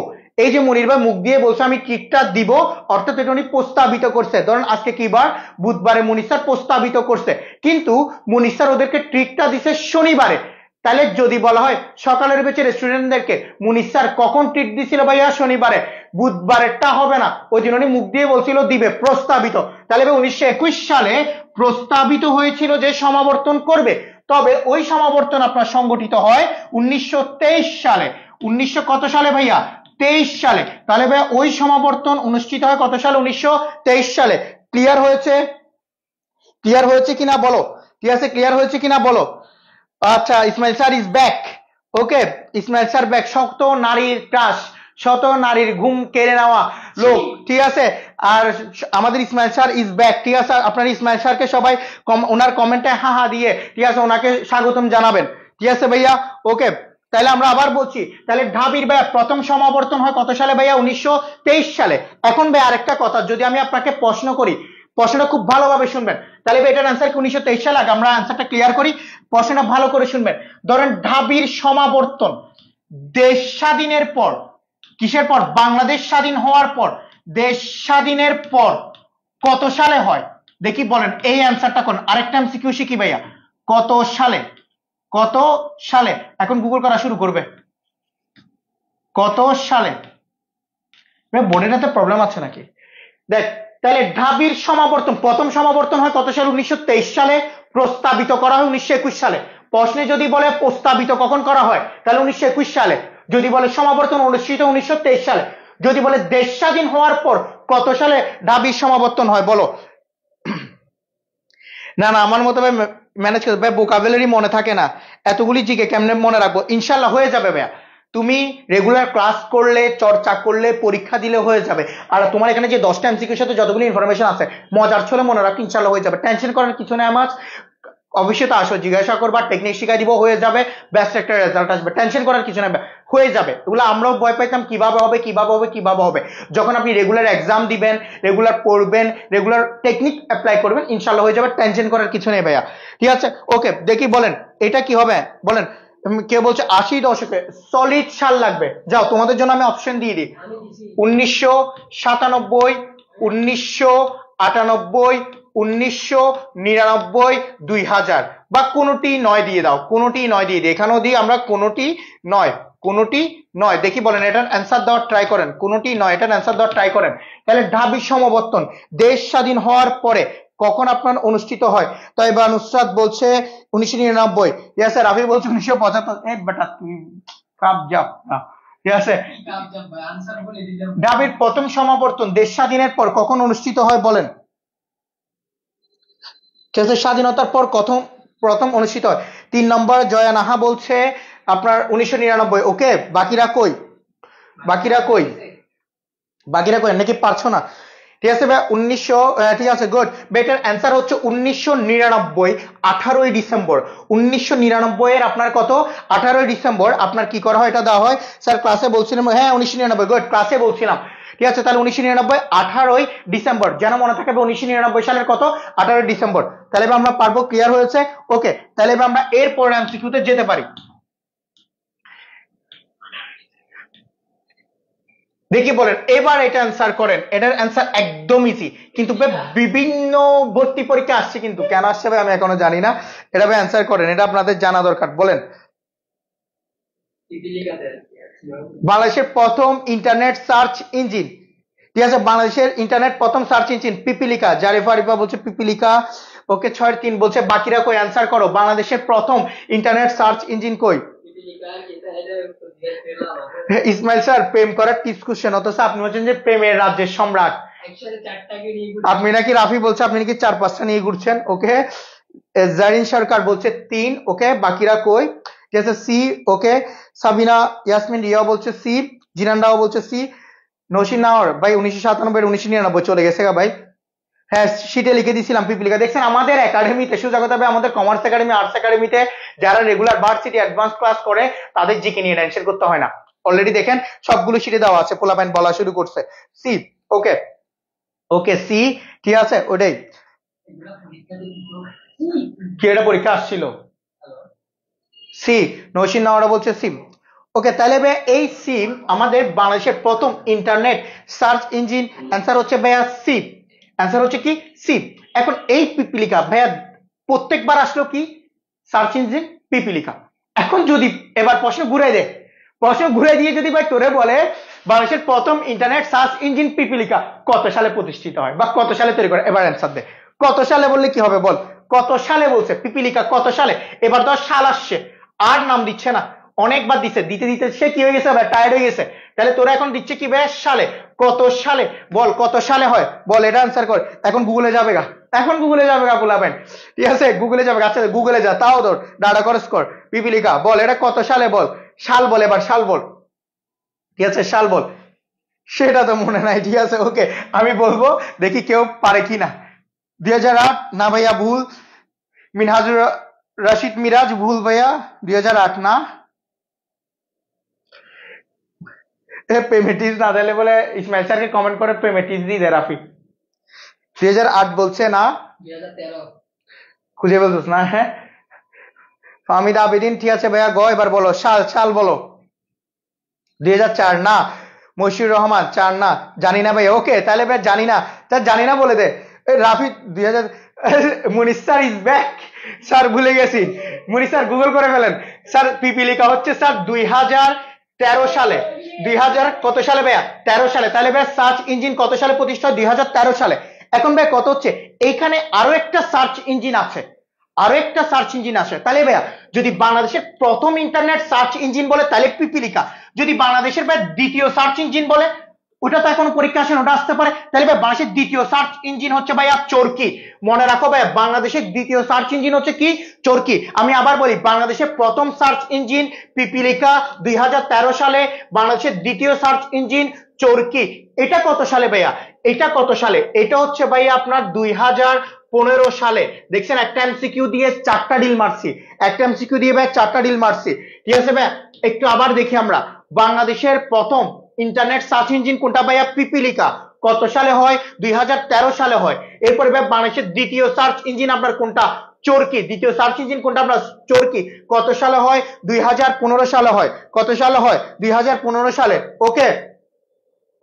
এই যে মনির ভাই মুখ দিয়ে বলছে আমি ট্রিটটা দিব, অর্থাৎ এটা উনি প্রস্তাবিত করছে। ধরেন আজকে কি বার, বুধবারে মনির স্যার প্রস্তাবিত করছে, কিন্তু মনির স্যার ওদেরকে ট্রিটটা দিছে শনিবারে। তাহলে যদি বলা হয় সকালের ব্যাচের স্টুডেন্টদেরকে মুনির স্যার কখন ট্রিট দিছিল ভাইয়া, শনিবারে, বুধবারেরটা হবে না, ওই দিন উনি মুখ দিয়ে বলছিল দিবে, প্রস্তাবিত। তাহলে 1921 সালে প্রস্তাবিত হয়েছিল যে সমাবর্তন করবে, তবে ওই সমাবর্তন আপনার সংগঠিত হয় 1923 সালে। 1900 কত সালে ভাইয়া, 23 সালে। তাহলে ভাইয়া ওই সমাবর্তন অনুষ্ঠিত হয় কত সালে, 1923 সালে। ক্লিয়ার হয়েছে? ক্লিয়ার হয়েছে কিনা বলো, ঠিক আছে, ক্লিয়ার হয়েছে কিনা বলো। আচ্ছা, Ismail sir is back. Okay, Ismail sir back, শত নারীর ক্রাশ, শত নারীর ঘুম কেড়ে নেওয়া লোক, ঠিক আছে। আর আমাদের ইসমাইল স্যার ইজ ব্যাক, ঠিক আছে। আপনার ইসমাইল স্যারকে সবাই ওনার কমেন্টে হা হা দিয়ে, ঠিক আছে, ওনাকে স্বাগতম জানাবেন, ঠিক আছে ভাইয়া। ওকে, তাহলে আমরা আবার বলছি, তাহলে ঢাবির ভাইয়া প্রথম সমাবর্তন হয় কত সালে ভাইয়া, 1923 সালে। এখন ভাই আরেকটা কথা, যদি আমি আপনাকে প্রশ্ন করি, প্রশ্নটা খুব ভালোভাবে শুনবেন, তাহলে এটার অ্যান্সার কি 1923 সালে? আগে আমরা অ্যান্সারটা ক্লিয়ার করি, প্রশ্নটা ভালো করে শুনবেন। ধরেন ঢাবির সমাবর্তন দেশ স্বাধীনের পর, কিসের পর, বাংলাদেশ স্বাধীন হওয়ার পর, দেশ স্বাধীনের পর কত সালে হয় দেখি, বলেন এই অ্যান্সারটা কোন। আরেকটা এমসিকিউ শিখি ভাইয়া, কত সালে, কত সালে, এখন গুগল করা শুরু করবে, কত সালে। বোর্ডের প্রবলেম আছে নাকি দেখ। তাহলে ঢাবির সমাবর্তন, প্রথম সমাবর্তন হয় কত সালে, 1923 সালে। প্রস্তাবিত করা হয় 1921 সালে। প্রশ্নে যদি বলে প্রস্তাবিত কখন করা হয়, তাহলে 1921 সালে। যদি বলে সমাবর্তন অনুষ্ঠিত 1923 সালে। যদি বলে দেশ স্বাধীন হওয়ার পর কত সালে ঢাবির সমাবর্তন হয়, বলো। না না, আমার মতো ভাই ম্যানেজ করতে ভাই, ভোকাবুলারি মনে থাকে না, এতগুলি জিকে কেমনে মনে রাখবো। ইনশাল্লাহ হয়ে যাবে ভাইয়া, তুমি রেগুলার ক্লাস করলে, চর্চা করলে, পরীক্ষা দিলে হয়ে যাবে। আর তোমার এখানে যে 10টা এমসিকিউর সাথে যতগুলো ইনফরমেশন আছে, মজার ছলে মনে রাখো, ইনশাল্লাহ হয়ে যাবে, টেনশন করার কিছু নেই আমার। অবশ্যই তো আসো, জিজ্ঞাসা করবা, টেকনিক শিখাই দিব, হয়ে যাবে, বেস্ট একটা রেজাল্ট আসবে, টেনশন করার কিছু নেই, হয়ে যাবে। এগুলো আমরাও ভয় পাইতাম, কিভাবে হবে কিভাবে হবে কিভাবে হবে। যখন আপনি রেগুলার এক্সাম দিবেন, রেগুলার পড়বেন, রেগুলার টেকনিক অ্যাপ্লাই করবেন, ইনশাল্লাহ হয়ে যাবে, টেনশন করার কিছু নেই ভাইয়া, ঠিক আছে। ওকে, দেখি বলেন এটা কি হবে, বলেন। কে বলছে 80 দশকে, সলিড সাল লাগবে। যাও, তোমাদের জন্য আমি অপশন দিয়ে দিই, 1997, 1998, 1999, 2000, বা কোনোটি নয় দিয়ে দাও, কোনোটি নয় দিয়ে দিই, এখানেও দিই আমরা কোনোটি নয়, কোনোটি নয়। দেখি বলেন এটার অ্যান্সার দেওয়ার ট্রাই করেন, কোনোটি নয়, এটার অ্যান্সার দেওয়ার ট্রাই করেন। তাহলে ঢাবি সমাবর্তন দেশ স্বাধীন হওয়ার পরে কখন আপনার অনুষ্ঠিত হয়? তাই বা নুসরাত বলছে 1999, ইয়েস স্যার। রাফি বলছে 1975। এই বেটা তুই কাপ যাও না, ঠিক আছে। ঢাবির প্রথম সমাবর্তন দেশ স্বাধীনের পর কখন অনুষ্ঠিত হয় বলেন। ঠিক আছে, স্বাধীনতার পর প্রথম অনুষ্ঠিত হয়। 3 নম্বর জয়া নাহা বলছে আপনার 1999। ওকে, বাকিরা কই? বাকিরা কই? বাকিরা কই? নাকি পারছো না? ঠিক আছে ভাই, 1900, ঠিক আছে, গুড। বেটার অ্যান্সার হচ্ছে 1999, 18ই ডিসেম্বর। 1999 এর আপনার কত? 18ই ডিসেম্বর আপনার কি করা হয়, এটা দেওয়া হয়। স্যার ক্লাসে বলছিলাম, হ্যাঁ 1999, গুড, ক্লাসে বলছিলাম। ঠিক আছে, তাহলে 1999, 18ই ডিসেম্বর, যেন মনে থাকবে 1999 সালের কত? 18ই ডিসেম্বর। তাহলে এবার আমরা পারবো, ক্লিয়ার হয়েছে? ওকে, তাহলে এবার আমরা এর পরের এমসিকিউতে যেতে পারি। দেখি বলেন, এবার এটা অ্যান্সার করেন। এটার অ্যান্সার একদম ইজি, কিন্তু বিভিন্ন ভর্তি পরীক্ষা আসছে, কিন্তু কেন আসছে ভাই আমি এখনো জানি না। এটা ভাই অ্যান্সার করেন, এটা আপনাদের জানা দরকার। বলেন, বাংলাদেশের প্রথম ইন্টারনেট সার্চ ইঞ্জিন। ঠিক আছে, বাংলাদেশের ইন্টারনেট প্রথম সার্চ ইঞ্জিন পিপিলিকা। জারিফা আরিফা বলছে পিপিলিকা। ওকে, 6-3 বলছে বাকিরা কই? অ্যান্সার করো, বাংলাদেশের প্রথম ইন্টারনেট সার্চ ইঞ্জিন কই? ইসমাইল স্যার, প্রেম করার টিপস কোশ্চেন, অথচ আপনি বলছেন যে প্রেমের রাজ্যের সম্রাট। আপনি নাকি, রাফি বলছে আপনি নাকি 4-5টা নিয়ে ঘুরছেন। ওকে, জারিন সরকার বলছে 3। ওকে, বাকিরা কই? ঠিক আছে, সি। ওকে, সাবিনা ইয়াসমিন রিয়া বলছে সি, জিনান রাও বলছে সি। নসিন নাওর ভাই 1997, 1999 চলে গেছে গা ভাই। হ্যাঁ, শীটে লিখে দিয়েছিলাম পিপিলিকা। দেখছেন আমাদের একাডেমিতে, সুজাগত ভাই, আমাদের কমার্স একাডেমি, আর্টস একাডেমিতে যারা রেগুলার ভার্সিটি অ্যাডভান্স ক্লাস করে তাদের জিকে নিয়ে টেনশন করতে হয় না। অলরেডি দেখেন সবগুলো শীটে দেওয়া আছে, পোলাপাইন বলা শুরু করছে সি। ওকে, ওকে সি, ঠিক আছে, ওটাই। কি এটা পরীক্ষা আসছিল? সি, নসিন নাওরা বলছে সি। ওকে, তাহলে ভাই এই সি আমাদের বাংলাদেশের প্রথম ইন্টারনেট সার্চ ইঞ্জিন। অ্যান্সার হচ্ছে ভাইয়া সি, অ্যান্সার হচ্ছে কি সি। এখন এই পিপিলিকা ভাইয়া প্রত্যেকবার আসলো কি? সার্চ ইঞ্জিন পিপিলিকা। এখন যদি এবার প্রশ্ন ঘুরে দেয়, প্রশ্ন ঘুরে দিয়ে যদি ভাই তোরে বলে বাংলাদেশের প্রথম ইন্টারনেট সার্চ ইঞ্জিন পিপিলিকা কত সালে প্রতিষ্ঠিত হয় বা কত সালে তৈরি করে, এবার অ্যান্সার দে। কত সালে বললে কি হবে বল? কত সালে বলছে পিপিলিকা, কত সালে? এবার তো সাল আসছে, আর নাম দিচ্ছে না, অনেকবার দিচ্ছে, দিতে দিতে সে কি হয়ে গেছে ভাই, টায়ার্ড হয়ে গেছে। তাহলে তোরা এখন দিচ্ছে কি ভাই? সালে। কত সালে বল, কত সালে হয় বল, এটা অ্যান্সার কর। এখন গুগলে যাবে গা, এখন গুগলে যাবে গা বলাবেন। ঠিক আছে, গুগলে যাবে। আচ্ছা গুগলে যা, তাও ধর ডাটা খরচ কর। পিপিলিকা বল, এটা কত সালে বল, সাল বল, এবার সাল বল। ঠিক আছে, সাল বল। সেটা তো মনে নাই। ঠিক আছে, ওকে, আমি বলবো, দেখি কেউ পারে কিনা। 2008 না ভাইয়া, ভুল। মিনহাজুর রশিদ মিরাজ, ভুল ভাইয়া, 2008 না। পেমেটিস না দিলে বলে ইসমাইল স্যারকে কমেন্ট করে পেমেটিস দিয়ে দেয় রাফি। 2008 বলছে না, 2013 খুঁজে বলছিস না? হ্যাঁ, ফাহমিদ আবেদিন, ঠিক আছে ভাইয়া, গো এবার বলো, সাল, সাল বলো। 2004 না। মশিউর রহমান 4 না, জানি না ভাই। ওকে, তাহলে ভাই জানি না, তার জানি না বলে দে। Rafi 2000, Munis sir is back. Sir ভুলে গেছি, মুনিস স্যার গুগল করে ফেলেন। স্যার পিপিলিকা হচ্ছে স্যার 2013 সালে। 2000 কত সালে ভাইয়া? 13 সালে। তাহলে ভাইয়া সার্চ ইঞ্জিন কত সালে প্রতিষ্ঠা হয়? 2013 সালে। এখন ভাই কত হচ্ছে? এইখানে আরো একটা সার্চ ইঞ্জিন আছে, আরো একটা সার্চ ইঞ্জিন আছে। তাহলে ভাইয়া যদি বাংলাদেশের প্রথম ইন্টারনেট সার্চ ইঞ্জিন বলে তাহলে পিপিলিকা, যদি বাংলাদেশের ভাই দ্বিতীয় সার্চ ইঞ্জিন বলে, ওটা তো এখন পরীক্ষা আসেন, ওটা আসতে পারে। তাহলে ভাই বাংলাদেশের দ্বিতীয় সার্চ ইঞ্জিন হচ্ছে ভাইয়া চরকি। মনে রাখো ভাই, বাংলাদেশের দ্বিতীয় সার্চ ইঞ্জিন হচ্ছে কি? চরকি। আমি আবার বলি, বাংলাদেশের প্রথম সার্চ ইঞ্জিন পিপিলিকা 2013 সালে, বাংলাদেশের দ্বিতীয় সার্চ ইঞ্জিন চরকি। এটা কত সালে ভাইয়া? এটা কত সালে? এটা হচ্ছে ভাইয়া আপনার 2015 সালে। দেখছেন, একটা এমসিকিউ দিয়ে 4টা ডিল মারছি, একটা এমসিকিউ দিয়ে ভাই 4টা ডিল মারছি। ঠিক আছে ভাই, একটু আবার দেখি আমরা, বাংলাদেশের প্রথম ইন্টারনেট সার্চ ইঞ্জিন কোনটা ভাইয়া? পিপিলিকা। কত সালে হয়? 2013 সালে হয়। এরপরে ভাই বাংলাদেশের দ্বিতীয় সার্চ ইঞ্জিন আপনার কোনটা? চরকি। দ্বিতীয় সার্চ ইঞ্জিন কোনটা আপনার? চরকি। কত সালে হয়? 2015 সালে হয়। কত সালে হয়? 2015 সালে। ওকে,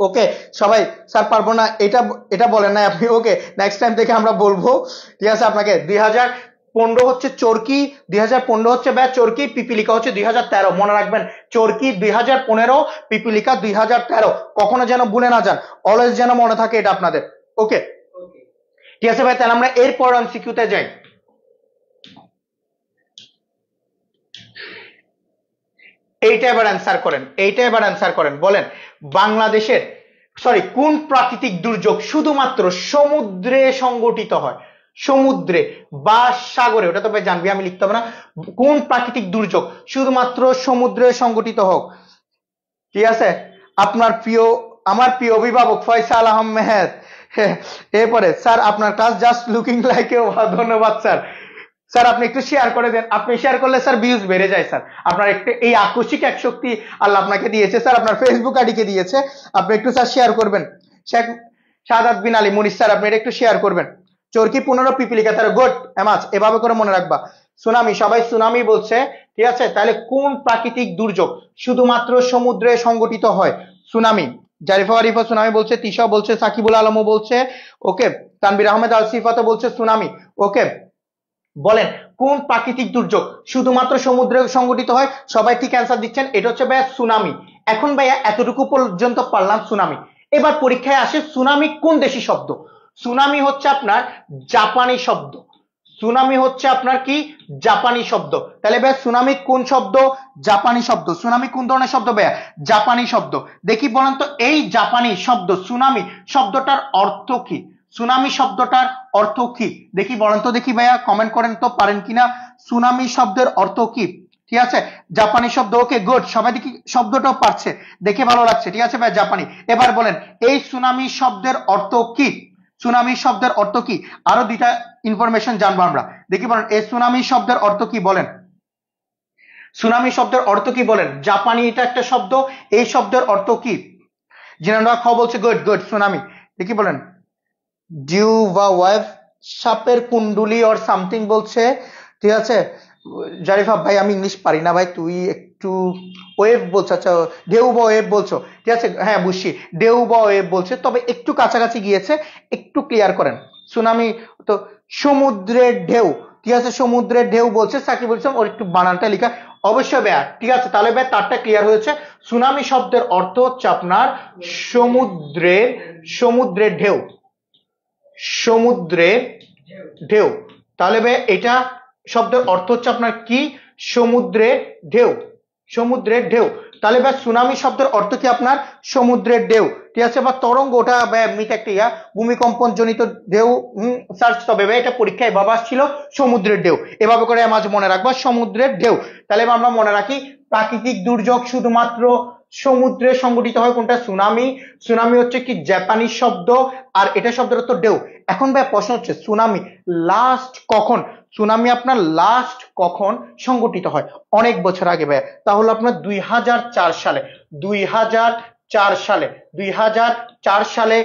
ওকে সবাই, স্যার পারবো না, এটা এটা বলেন না আপনি। ওকে, নেক্সট টাইম থেকে আমরা বলবো। ঠিক আছে, আপনাকে 2015 হচ্ছে চরকি, 2015 হচ্ছে ভাই চরকি, পিপিলিকা হচ্ছে 2013। মনে রাখবেন, চরকি 2015, পিপিলিকা 2013, কখনো যেন ভুলে না যান, অলওয়েজ যেন মনে থাকে এটা আপনাদের। ওকে, ঠিক আছে ভাই, তাহলে আমরা এরপর এমসিকিউতে যাই। এইটা এবার অ্যান্সার করেন, এইটা এবার অ্যান্সার করেন। বলেন, বাংলাদেশের কোন প্রাকৃতিক দুর্যোগ শুধুমাত্র সমুদ্রে সংঘটিত হয়? সমুদ্রে বা সাগরে, ওটা তবে জানবি, আমি লিখতে হবে না। কোন প্রাকৃতিক দুর্যোগ শুধুমাত্র সমুদ্রে সংঘটিত হোক। ঠিক আছে, আপনার প্রিয়, আমার প্রিয় অভিভাবক ফয়সাল আহমেদ। এরপরে স্যার আপনার class just looking like a, ধন্যবাদ স্যার। স্যার আপনি একটু শেয়ার করে দেন, আপনি শেয়ার করলে স্যার ভিউজ বেড়ে যায় স্যার। আপনার একটু এই আকস্মিক এক শক্তি আল্লাহ আপনাকে দিয়েছে স্যার, আপনার ফেসবুক আইডিকে দিয়েছে, আপনি একটু স্যার শেয়ার করবেন। শেখ সাদাত বিন আলী মনির স্যার আপনি এটা একটু শেয়ার করবেন। চরকি 15 পিপিলিকা তার গোট এমাচ, এভাবে করে মনে রাখবা। সুনামি, সবাই সুনামি বলছে, ঠিক আছে। তাহলে কোন প্রাকৃতিক দুর্যোগ শুধুমাত্র সমুদ্রে সংঘটিত হয়? সুনামি। জারিফা আরিফা সুনামি বলছে, তিশা বলছে, সাকিবুল আলমও বলছে, ওকে। তানবির আহমেদ আল সিফাতও বলছে সুনামি, ওকে। বলেন কোন প্রাকৃতিক দুর্যোগ শুধুমাত্র সমুদ্রে সংঘটিত হয়? সবাই ঠিক অ্যান্সার দিচ্ছেন, এটা হচ্ছে ভাইয়া সুনামি। এখন ভাইয়া এতটুকু পর্যন্ত পারলাম সুনামি। এবার পরীক্ষায় আসে সুনামি কোন দেশি শব্দ? সুনামি হচ্ছে আপনার জাপানি শব্দ। সুনামি হচ্ছে আপনার কি? জাপানি শব্দ। তাহলে ভাইয়া সুনামি কোন শব্দ? জাপানি শব্দ। সুনামি কোন ধরনের শব্দ ভাইয়া? জাপানি শব্দ। দেখি বলেন তো, এই জাপানি শব্দ সুনামি শব্দটার অর্থ কি? সুনামি শব্দটার অর্থ কি দেখি বলেন তো, দেখি ভাইয়া কমেন্ট করেন তো পারেন কিনা। সুনামি শব্দের অর্থ কি? ঠিক আছে, জাপানি শব্দ, ওকে গুড, সবাই দেখি শব্দটাও পারছে, দেখে ভালো লাগছে। ঠিক আছে ভাই, জাপানি। এবার বলেন এই সুনামি শব্দের অর্থ কি? সুনামি শব্দের অর্থ কি? আরো দুইটা ইনফরমেশন জানবো আমরা, দেখি বলেন এই সুনামি শব্দের অর্থ কি বলেন। সুনামি শব্দের অর্থ কি বলেন? জাপানি এটা একটা শব্দ, এই শব্দের অর্থ কি? জিনানরা খ বলছে গুড গুড, সুনামি। দেখি বলেন ডিউ বা ওয়েভ, সাপের কুণ্ডুলি অর সামথিং বলছে, ঠিক আছে। জারিফা ভাই আমি ইংলিশ পারি না ভাই, তুই একটু ওয়েভ বলছো, আচ্ছা ঢেউ বা ওয়েভ বলছো, ঠিক আছে, হ্যাঁ বুঝছি, ঢেউ বা ওয়েভ বলছে, তবে একটু কাছাকাছি গিয়েছে, একটু ক্লিয়ার করেন। সুনামি তো সমুদ্রের ঢেউ, ঠিক আছে, সমুদ্রের ঢেউ বলছে, সাকিব বলছিলাম ওর একটু বানানটা লেখা, অবশ্যই ব্যয়, ঠিক আছে, তাহলে ব্যয় তারটা ক্লিয়ার হয়েছে। সুনামি শব্দের অর্থ হচ্ছে আপনার সমুদ্রের, সমুদ্রের ঢেউ, সমুদ্রের ঢেউ। তাহলে ভাই এটা শব্দের অর্থ হচ্ছে আপনার কি? সমুদ্রের ঢেউ, সমুদ্রের ঢেউ। তাহলে ভাই সুনামি শব্দের অর্থ কি আপনার? সমুদ্রের ঢেউ, ঠিক আছে। বা তরঙ্গ, ওটা ভাই এমনিতে একটা ভূমিকম্পন জনিত ঢেউ, সার্চ, তবে ভাই এটা পরীক্ষায় এভাবে আসছিল সমুদ্রের ঢেউ, এভাবে করে মাঝে মনে রাখবা সমুদ্রের ঢেউ। তাহলে আমরা মনে রাখি প্রাকৃতিক দুর্যোগ শুধুমাত্র সমুদ্রে সংঘটিত হয় কোনটা? সুনামি। সুনামি হচ্ছে কি? জাপানি শব্দ, আর এটা শব্দের অর্থ ঢেউ। এখন ভাই প্রশ্ন হচ্ছে সুনামি লাস্ট কখন, সুনামি আপনার লাস্ট কখন সংঘটিত হয়? অনেক বছর আগে ভাই, তাহলে আপনার 2004 সালে, 2004 সালে, 2004 সালে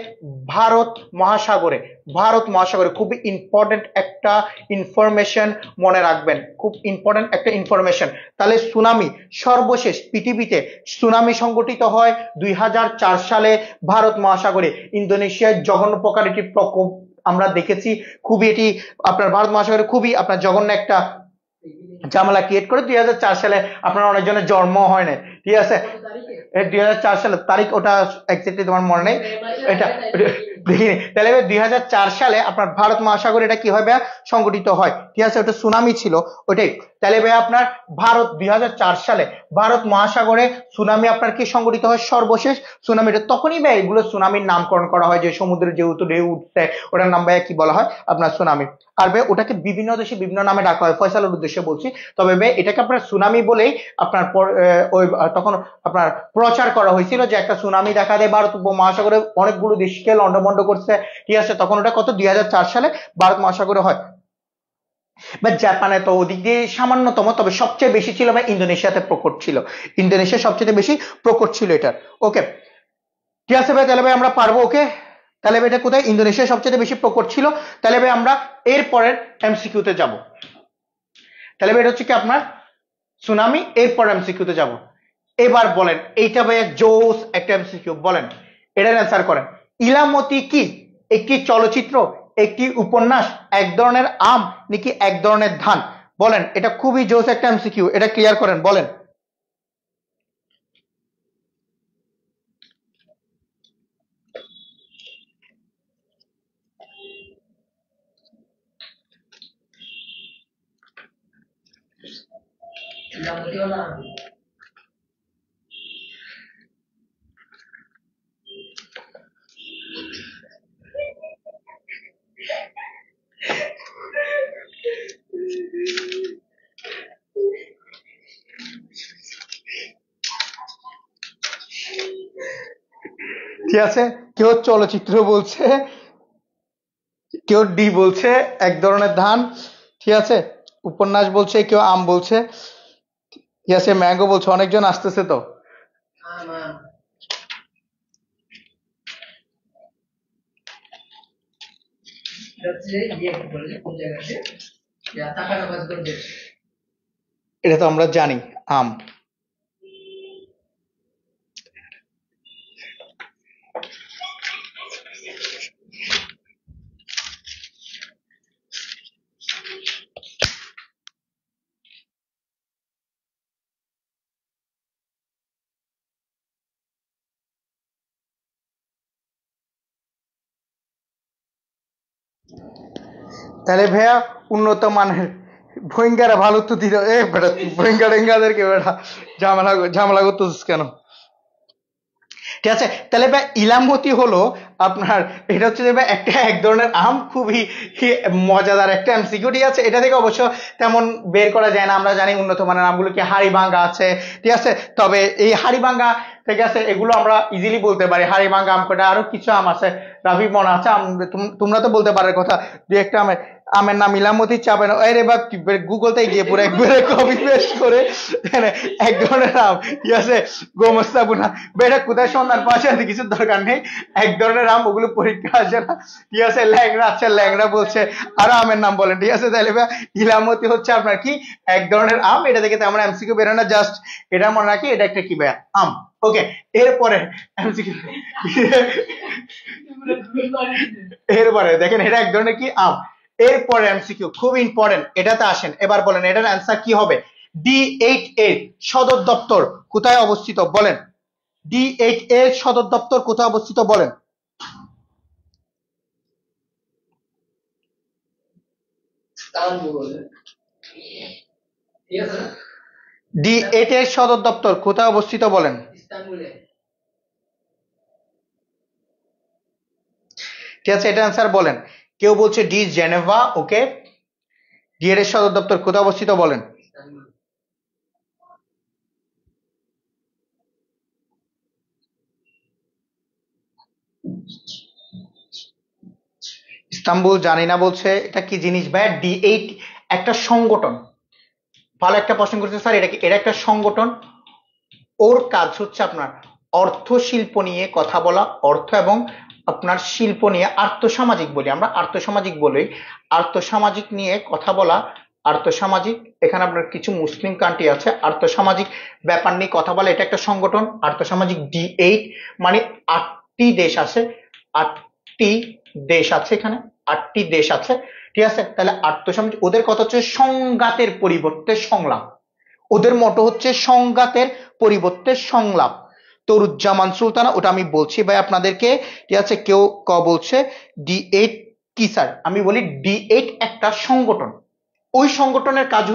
ভারত মহাসাগরে, ভারত মহাসাগরে, খুব ইম্পর্টেন্ট একটা ইনফরমেশন মনে রাখবেন, খুব ইম্পর্টেন্ট একটা ইনফরমেশন। তাহলে সুনামি সর্বশেষ পৃথিবীতে সুনামি সংঘটিত হয় 2004 সালে ভারত মহাসাগরে। ইন্দোনেশিয়ায় জঘন্য প্রকার একটি প্রকোপ আমরা দেখেছি, খুবই এটি আপনার ভারত মহাসাগরে খুবই আপনার জঘন্য একটা ঝামেলা ক্রিয়েট করে 2004 সালে আপনার অনেকজনের জন্ম হয় না, ঠিক আছে। 2004 সালে তারিখ ওটা এক্স্যাক্টলি তোমার মনে নেই, এটা দেখিনি। তাহলে 2004 সালে আপনার ভারত মহাসাগরে এটা কি হয় ভাইয়া? সংঘটিত হয়, ঠিক আছে, ওটা সুনামি ছিল ওটাই। তাহলে ভাইয়া আপনার ভারত 2004 সালে ভারত মহাসাগরে সুনামি আপনার কি সংঘটিত হয়? সর্বশেষ সুনামিটা তখনই ভাই এগুলো সুনামির নামকরণ করা হয়, যে সমুদ্রের যেহেতু ঢেউ উঠছে ওটার নাম ভাইয়া কি বলা হয়? আপনার সুনামি। আর ভাই ওটাকে বিভিন্ন দেশে বিভিন্ন নামে ডাকা হয়, ফয়সালের উদ্দেশ্যে বলছি। তবে ভাই এটাকে আপনার সুনামি বলেই আপনার ওই তখন আপনার প্রচার করা হয়েছিল যে একটা সুনামি দেখা দেয় ভারত মহাসাগরে, অনেকগুলো দেশকে লন্ডভন্ড করছে, ঠিক আছে। তখন ওটা কত? 2004 সালে ভারত মহাসাগরে হয়। বা জাপানে তো ওদিক দিয়ে সামান্যতম, তবে সবচেয়ে বেশি ছিল বা ইন্দোনেশিয়াতে প্রকট ছিল, ইন্দোনেশিয়া সবচেয়ে বেশি প্রকট ছিল এটার, ওকে। ঠিক আছে ভাই, তাহলে ভাই আমরা পারবো, ওকে। তাহলে ভাই এটা কোথায়? ইন্দোনেশিয়া সবচেয়ে বেশি প্রকট ছিল। তাহলে ভাই আমরা এর পরের এমসিকিউতে যাব। তাহলে ভাই এটা হচ্ছে কি আপনার সুনামি, এরপর এমসিকিউতে যাব। এবার বলেন এইটা ভাইয়া জোস একটা এমসিকিউ, বলেন এটার অ্যান্সার করেন। ইলামতি কি একটি চলচ্চিত্র, একটি উপন্যাস, এক ধরনের আম, নাকি এক ধরনের ধান? বলেন, এটা খুবই জোস একটা এমসিকিউ, এটা ক্লিয়ার করেন, বলেন। যাবতীয় না। ঠিক আছে, কেউ চলচ্চিত্র বলছে, কেউ ডি বলছে এক ধরনের ধান, ঠিক আছে, উপন্যাস বলছে, কেউ আম বলছে, ঠিক আছে, ম্যাঙ্গো বলছে, অনেকজন আসতেছে তো। আম আম এটা হচ্ছে ইয়ে কি বলে যে কোন জায়গাতে টাকা নবাজগঞ্জের এটা তো আমরা জানি আম। তাহলে ভাইয়া উন্নত মানের ভয়ঙ্কর ভালো তো দিল, এ বেটা ভয়ঙ্কর ডেঙ্গাদেরকে বেটা ঝামেলা ঝামেলা করতেছিস কেন? ঠিক আছে, তাহলে ভাই ইলামতি হলো আপনার, এটা হচ্ছে যে ভাই একটা এক ধরনের আম, খুবই মজাদার একটা এমসিকিউ। ঠিক আছে, এটা থেকে অবশ্য তেমন বের করা যায় না। আমরা জানি উন্নত মানের আমগুলো কি হাড়িভাঙ্গা আছে, ঠিক আছে, তবে এই হাড়িভাঙ্গা, ঠিক আছে, এগুলো আমরা ইজিলি বলতে পারি। হাড়িভাঙ্গা আম কটা, আরো কিছু আম আছে, রাফি মনে আছে তোমরা তো বলতে পারার কথা, দুই একটা আমের নাম ইলামতি চাপে না এরে বা গুগল থেকে গিয়ে পুরো একবারে কপি পেস্ট করে এক ধরনের আম, ঠিক আছে, গোমস্তাবু না বেটা কোথায় সন্ধান পাশে আছে, কিছু দরকার নেই, এক ধরনের আম, ওগুলো পরীক্ষা আসে না, ঠিক আছে। ল্যাংড়া আছে, ল্যাংড়া বলছে, আরো আমের নাম বলেন, ঠিক আছে। তাহলে ইলামতি হচ্ছে আপনার কি এক ধরনের আম, এটা থেকে তেমন এমসিকিউ বেরোয় না, জাস্ট এটা মনে রাখি, এটা একটা কি ভাইয়া আম। ওকে, এরপরে এমসিকিউ, এরপরে দেখেন এটা এক ধরনের কি আম। এরপরে এমসিকিউ খুব ইম্পর্টেন্ট, এটাতে আসেন, এবার বলেন এটার অ্যান্সার কি হবে। D8 এর সদর দপ্তর কোথায় অবস্থিত বলেন? D8 এর সদর দপ্তর কোথায় অবস্থিত বলেন? ইস্তানবুল, ঠিক আছে না? D8 এর সদর দপ্তর কোথায় অবস্থিত বলেন? ইস্তানবুলে। ঠিক আছে, এটা অ্যান্সার বলেন। কেউ বলছে ডি জেনেভা, ওকে। ডি এর সদর দপ্তর কোথায় অবস্থিত বলেন? ইস্তানবুল। ইস্তাম্বুল জানি না বলছে, এটা কি জিনিস ভাই? D8 একটা সংগঠন। ভালো একটা প্রশ্ন করছে স্যার, এটা কি? এটা একটা সংগঠন, ওর কাজ হচ্ছে আপনার অর্থ শিল্প নিয়ে কথা বলা, অর্থ এবং আপনার শিল্প নিয়ে, আর্থসামাজিক বলি আমরা, আর্থসামাজিক বলি, আর্থসামাজিক নিয়ে কথা বলা, আর্থসামাজিক, এখানে আপনার কিছু মুসলিম কান্ট্রি আছে, আর্থসামাজিক ব্যাপার নিয়ে কথা বলে, এটা একটা সংগঠন আর্থসামাজিক। D8 মানে 8টি দেশ আছে, 8টি দেশ আছে এখানে, 8টি দেশ আছে, ঠিক আছে। তাহলে আর্থসামাজিক, ওদের কথা হচ্ছে সংঘাতের পরিবর্তে সংলাপ, ওদের মতো হচ্ছে সংঘাতের পরিবর্তে সংলাপ। তরুজ্জামান সুলতানা, ওটা আমি বলছি ভাই আপনাদেরকে, ঠিক আছে। কেউ বলছে D8 কি স্যার? আমি বলি D8 একটা সংগঠন, ওই সংগঠনের কাজ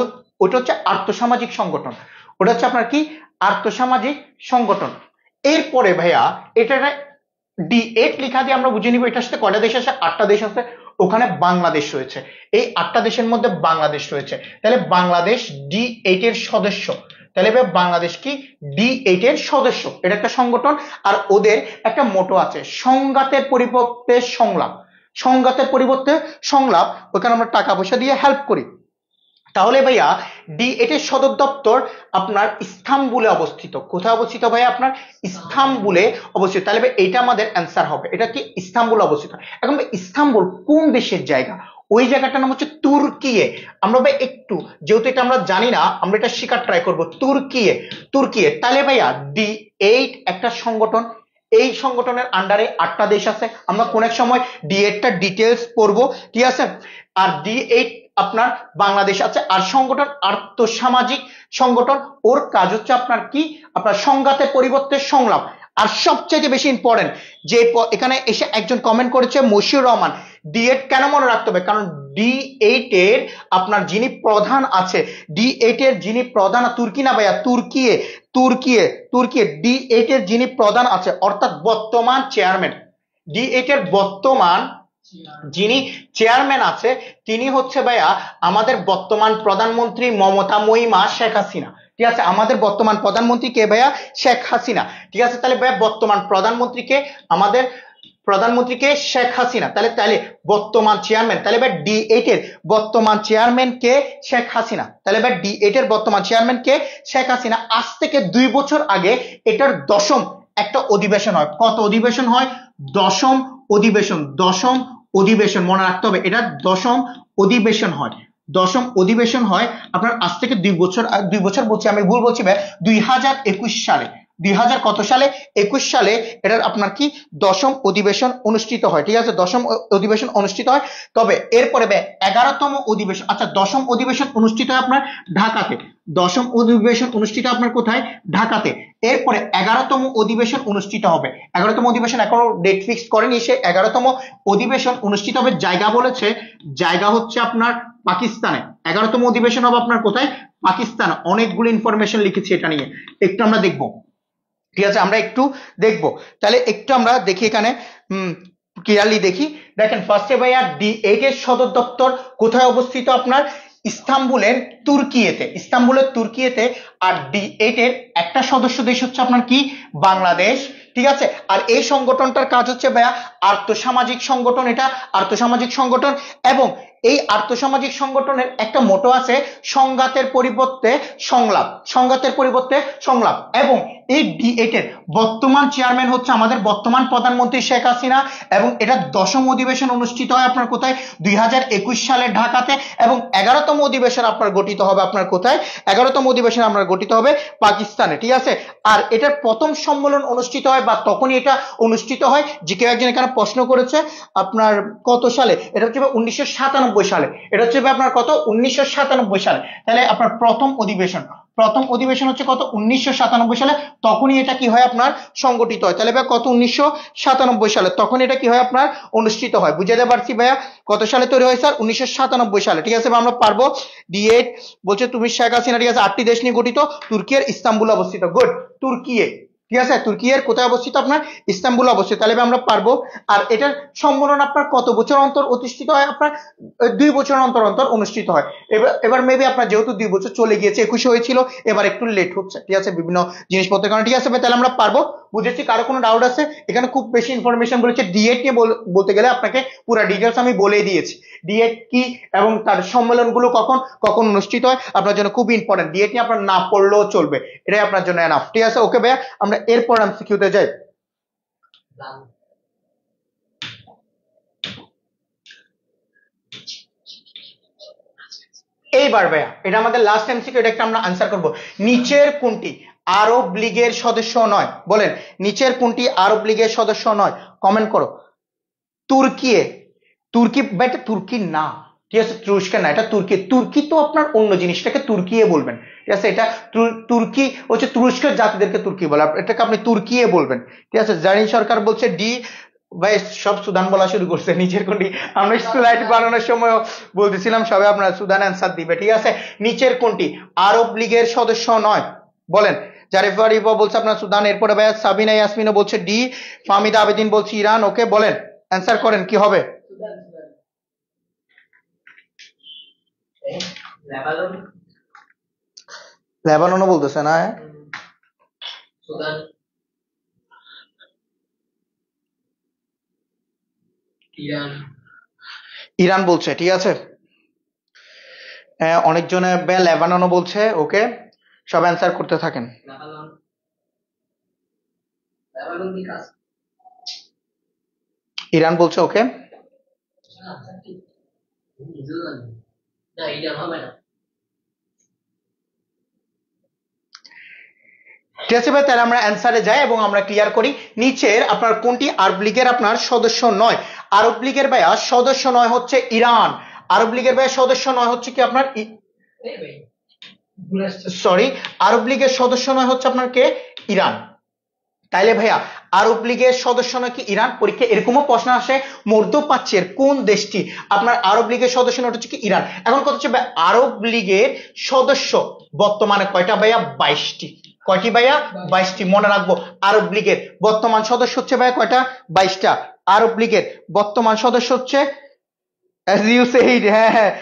ওটা হচ্ছে আর্থসামাজিক সংগঠন, ওটা হচ্ছে আপনার কি আর্থসামাজিক সংগঠন। এরপরে ভাইয়া এটা D8 লেখা দিয়ে আমরা বুঝে নিব এটার সাথে কয়টা দেশ আছে? 8টা দেশ আছে, ওখানে বাংলাদেশ রয়েছে, এই 8টা দেশের মধ্যে বাংলাদেশ রয়েছে। তাহলে বাংলাদেশ D8 এর সদস্য, তাহলে বাংলাদেশ কি D8 এর সদস্য, এটা একটা সংগঠন। আর ওদের একটা মোটো আছে, সংঘাতের পরিবর্তে সংলাপ, সংঘাতের পরিবর্তে সংলাপ, ওখানে আমরা টাকা পয়সা দিয়ে হেল্প করি। তাহলে ভাইয়া D8 এর সদর দপ্তর আপনার ইস্তাম্বুলে অবস্থিত। কোথায় অবস্থিত ভাইয়া? আপনার ইস্তাম্বুলে অবস্থিত। তাহলে ভাই এটা আমাদের অ্যান্সার হবে, এটা কি ইস্তাম্বুল অবস্থিত। এখন ভাই ইস্তাম্বুল কোন দেশের জায়গা? ওই জায়গাটার নাম হচ্ছে তুর্কিয়ে। আমরা ভাই একটু, যেহেতু এটা আমরা জানি না, আমরা এটা শেখার ট্রাই করবো। Turkiye, Turkiye. তাহলে ভাইয়া D8 একটা সংগঠন, এই সংগঠনের আন্ডারে 8টা দেশ আছে, আমরা কোন এক সময় D8 টা ডিটেলস পড়বো, ঠিক আছে। আর D8 আপনার বাংলাদেশ আছে, আর সংগঠন আর্থসামাজিক সংগঠন, ওর কাজ হচ্ছে আপনার কি আপনার সংঘাতের পরিবর্তে সংলাপ। আর সবচেয়ে বেশি ইম্পর্টেন্ট যে এখানে এসে একজন কমেন্ট করেছে মশিউর রহমান, D8 কেন মনে রাখতে হবে? কারণ D8 এর আপনার যিনি প্রধান আছে, D8 এর যিনি প্রধান, তুর্কি না ভাইয়া, তুর্কিয়ে, তুর্কিয়ে, তুর্কিয়ে, D8 এর যিনি প্রধান আছে অর্থাৎ বর্তমান চেয়ারম্যান, D8 এর বর্তমান যিনি চেয়ারম্যান আছে, তিনি হচ্ছে ভাইয়া আমাদের বর্তমান প্রধানমন্ত্রী মমতা মহিমা শেখ হাসিনা, ঠিক আছে, আমাদের বর্তমান প্রধানমন্ত্রী কে ভাইয়া? শেখ হাসিনা। ঠিক আছে, তাহলে ভাইয়া বর্তমান প্রধানমন্ত্রীকে আমাদের প্রধানমন্ত্রীকে শেখ হাসিনা, তাহলে তাহলে বর্তমান চেয়ারম্যান, তাহলে ভাই D8 এর বর্তমান চেয়ারম্যান কে? শেখ হাসিনা। তাহলে ভাই D8 এর বর্তমান চেয়ারম্যান কে? শেখ হাসিনা। আজ থেকে 2 বছর আগে এটার দশম একটা অধিবেশন হয়। কত অধিবেশন হয়? দশম অধিবেশন। দশম অধিবেশন মনে রাখতে হবে, এটা দশম অধিবেশন হয়। দশম অধিবেশন হয় আপনার আজ থেকে 2 বছর, 2 বছর বলছি আমি, ভুল বলছি ভাই, 2021 সালে, 2000 কত সালে? 21 সালে এটার আপনার কি দশম অধিবেশন অনুষ্ঠিত হয়। ঠিক আছে, দশম অধিবেশন অনুষ্ঠিত হয়। তবে এরপরে 11তম অধিবেশন, আচ্ছা দশম অধিবেশন অনুষ্ঠিত হয় আপনার ঢাকাতে। দশম অধিবেশন অনুষ্ঠিত আপনার কোথায়? ঢাকাতে। এরপরে 11তম অধিবেশন অনুষ্ঠিত হবে। 11তম অধিবেশন এখনো ডেট ফিক্স করেনি, সে 11তম অধিবেশন অনুষ্ঠিত হবে, জায়গা বলেছে, জায়গা হচ্ছে আপনার পাকিস্তানে। 11তম অধিবেশন হবে আপনার কোথায়? পাকিস্তান। অনেকগুলো ইনফরমেশন লিখেছি এটা নিয়ে, একটু আমরা দেখবো। ঠিক আছে, আমরা একটু দেখবো, তাহলে একটু আমরা দেখি এখানে ক্লিয়ারলি দেখি। দেখেন ফার্স্টে ভাইয়া D8 এর সদর দপ্তর কোথায় অবস্থিত? আপনার ইস্তাম্বুলের তুর্কিয়েতে, ইস্তাম্বুলের তুর্কিয়েতে। আর D8 এর একটা সদস্য দেশ হচ্ছে আপনার কি? বাংলাদেশ। ঠিক আছে, আর এই সংগঠনটার কাজ হচ্ছে ভাইয়া আর্থসামাজিক সংগঠন, এটা আর্থসামাজিক সংগঠন। এবং এই আর্থসামাজিক সংগঠনের একটা মোটো আছে, সংঘাতের পরিবর্তে সংলাপ, সংঘাতের পরিবর্তে সংলাপ। এবং এই D8 এর বর্তমান চেয়ারম্যান হচ্ছে আমাদের বর্তমান প্রধানমন্ত্রী শেখ হাসিনা। এবং এটা দশম অধিবেশন অনুষ্ঠিত হয় আপনার কোথায়? 2021 সালে ঢাকাতে। এবং 11তম অধিবেশন আপনার গঠিত হবে আপনার কোথায়? 11তম অধিবেশন আপনার গঠিত হবে পাকিস্তানে। ঠিক আছে, আর এটার প্রথম সম্মেলন অনুষ্ঠিত হয় বা তখনই এটা অনুষ্ঠিত হয়, যে কেউ একজন এখানে প্রশ্ন করেছে আপনার কত সালে? এটা হচ্ছে 1997 সালে। এটা হচ্ছে আপনার কত? 1997 সালে। তাহলে আপনার প্রথম অধিবেশন, প্রথম অধিবেশন হচ্ছে কত? 1997 সালে, তখনই এটা কি হয় আপনার সংগঠিত হয়। তাহলে ভাই কত? 1997 সালে তখন এটা কি হয় আপনার অনুষ্ঠিত হয়। বুঝাতে পারছি ভাইয়া? কত সালে তৈরি হয় স্যার? 1997 সালে। ঠিক আছে, আমরা পারবো। D8 বলছে তুমি শেখ হাসিনা। ঠিক আছে, 8টি দেশ নিয়ে গঠিত, তুর্কি আর ইস্তাম্বুল অবস্থিত। গুড, তুর্কি। ঠিক আছে, তুর্কির কোথায় অবস্থিত? আপনার ইস্তাম্বুল অবস্থিত। তাহলে আমরা পারবো। আর এটার সম্মেলন আপনার কত বছর অন্তর অনুষ্ঠিত হয়? আপনার 2 বছর অন্তর অন্তর অনুষ্ঠিত হয়। এবার এবার মেবি আপনার যেহেতু 2 বছর চলে গিয়েছে, 21 হয়েছিল, এবার একটু লেট হচ্ছে। ঠিক আছে, বিভিন্ন জিনিসপত্রের কারণে। ঠিক আছে ভাই, তাহলে আমরা পারবো। বুঝেছি? কারো কোনো ডাউট আছে? এখানে খুব বেশি ইনফরমেশন বলেছে। D8 নিয়ে বলতে গেলে আপনাকে পুরো ডিটেলস আমি বলেই দিয়েছি। D8 কি এবং তার সম্মেলনগুলো কখন কখন অনুষ্ঠিত হয় আপনার জন্য খুব ইম্পর্টেন্ট। D8 নিয়ে আপনার না পড়লেও চলবে, এটাই আপনার জন্য এনাফ। ঠিক আছে, ওকে ভাইয়া, আমরা এরপর এমসিকিউতে যাই। এইবার ভাইয়া এটা আমাদের লাস্ট এমসিকিউ, এটা একটা আমরা আনসার করব। নিচের কোনটি আরব লীগের সদস্য নয়? বলেন, নিচের কোনটি আরব লীগের সদস্য নয়? কমেন্ট করো। তুর্কি, তুর্কি ভাই, এটা তুর্কি না। ঠিক আছে, তুরস্ক না, এটা তুর্কি। তুর্কি তো আপনার অন্য জিনিসটাকে তুর্কিয়ে বলবেন। ঠিক আছে, এটা তুর্কি হচ্ছে তুরস্কের জাতিদেরকে তুর্কি বলে, এটাকে আপনি তুর্কিয়ে বলবেন। ঠিক আছে, জারিন সরকার বলছে ডি। ভাই সব সুদান বলা শুরু করছে নিচের কোনটি। আমরা স্লাইড বানানোর সময় বলতেছিলাম সবাই আপনারা সুদান অ্যান্সার দিবে। ঠিক আছে, নিচের কোনটি আরব লীগের সদস্য নয়? বলেন। জারিফা রিফা বলছে আপনার সুদান। এরপরে ভাই সাবিনা ইয়াসমিনও বলছে ডি। ফাহমিদা আবেদিন বলছে ইরান। ওকে, বলেন অ্যান্সার করেন কি হবে? লেবাননও বলতেছে না। ইরান বলছে। ঠিক আছে, অনেকজনে লেবাননও বলছে। ওকে, সব অ্যান্সার করতে থাকেন। ইরান বলছে। ওকে, ঠিক আছে ভাই, তাহলে আমরা অ্যান্সারে যাই এবং আমরা ক্লিয়ার করি। নিচের আপনার কোনটি আরব লীগের আপনার সদস্য নয়? আরব লীগের ভাইয়া সদস্য নয় হচ্ছে ইরান। আরব লীগের ভাইয়া সদস্য নয় হচ্ছে কি আপনার সরি, আরব লীগের সদস্য নয় হচ্ছে আপনার কে? ইরান। তাইলে ভাইয়া আরব লীগের সদস্য নয় কি ইরান? পরীক্ষা এরকমও প্রশ্ন আসে, মধ্যপ্রাচ্যের কোন দেশটি আপনার আরব লীগের সদস্য নয় হচ্ছে কি ইরান। এখন কথা হচ্ছে আরব লীগের সদস্য বর্তমানে কয়টা ভাইয়া? 22টি। কয়টি ভাইয়া? 22টি। মনে রাখবো, আরব লীগের বর্তমান সদস্য হচ্ছে ভাইয়া কয়টা? 22টা। আরব লীগের বর্তমান সদস্য হচ্ছে as you said, হ্যাঁ হ্যাঁ,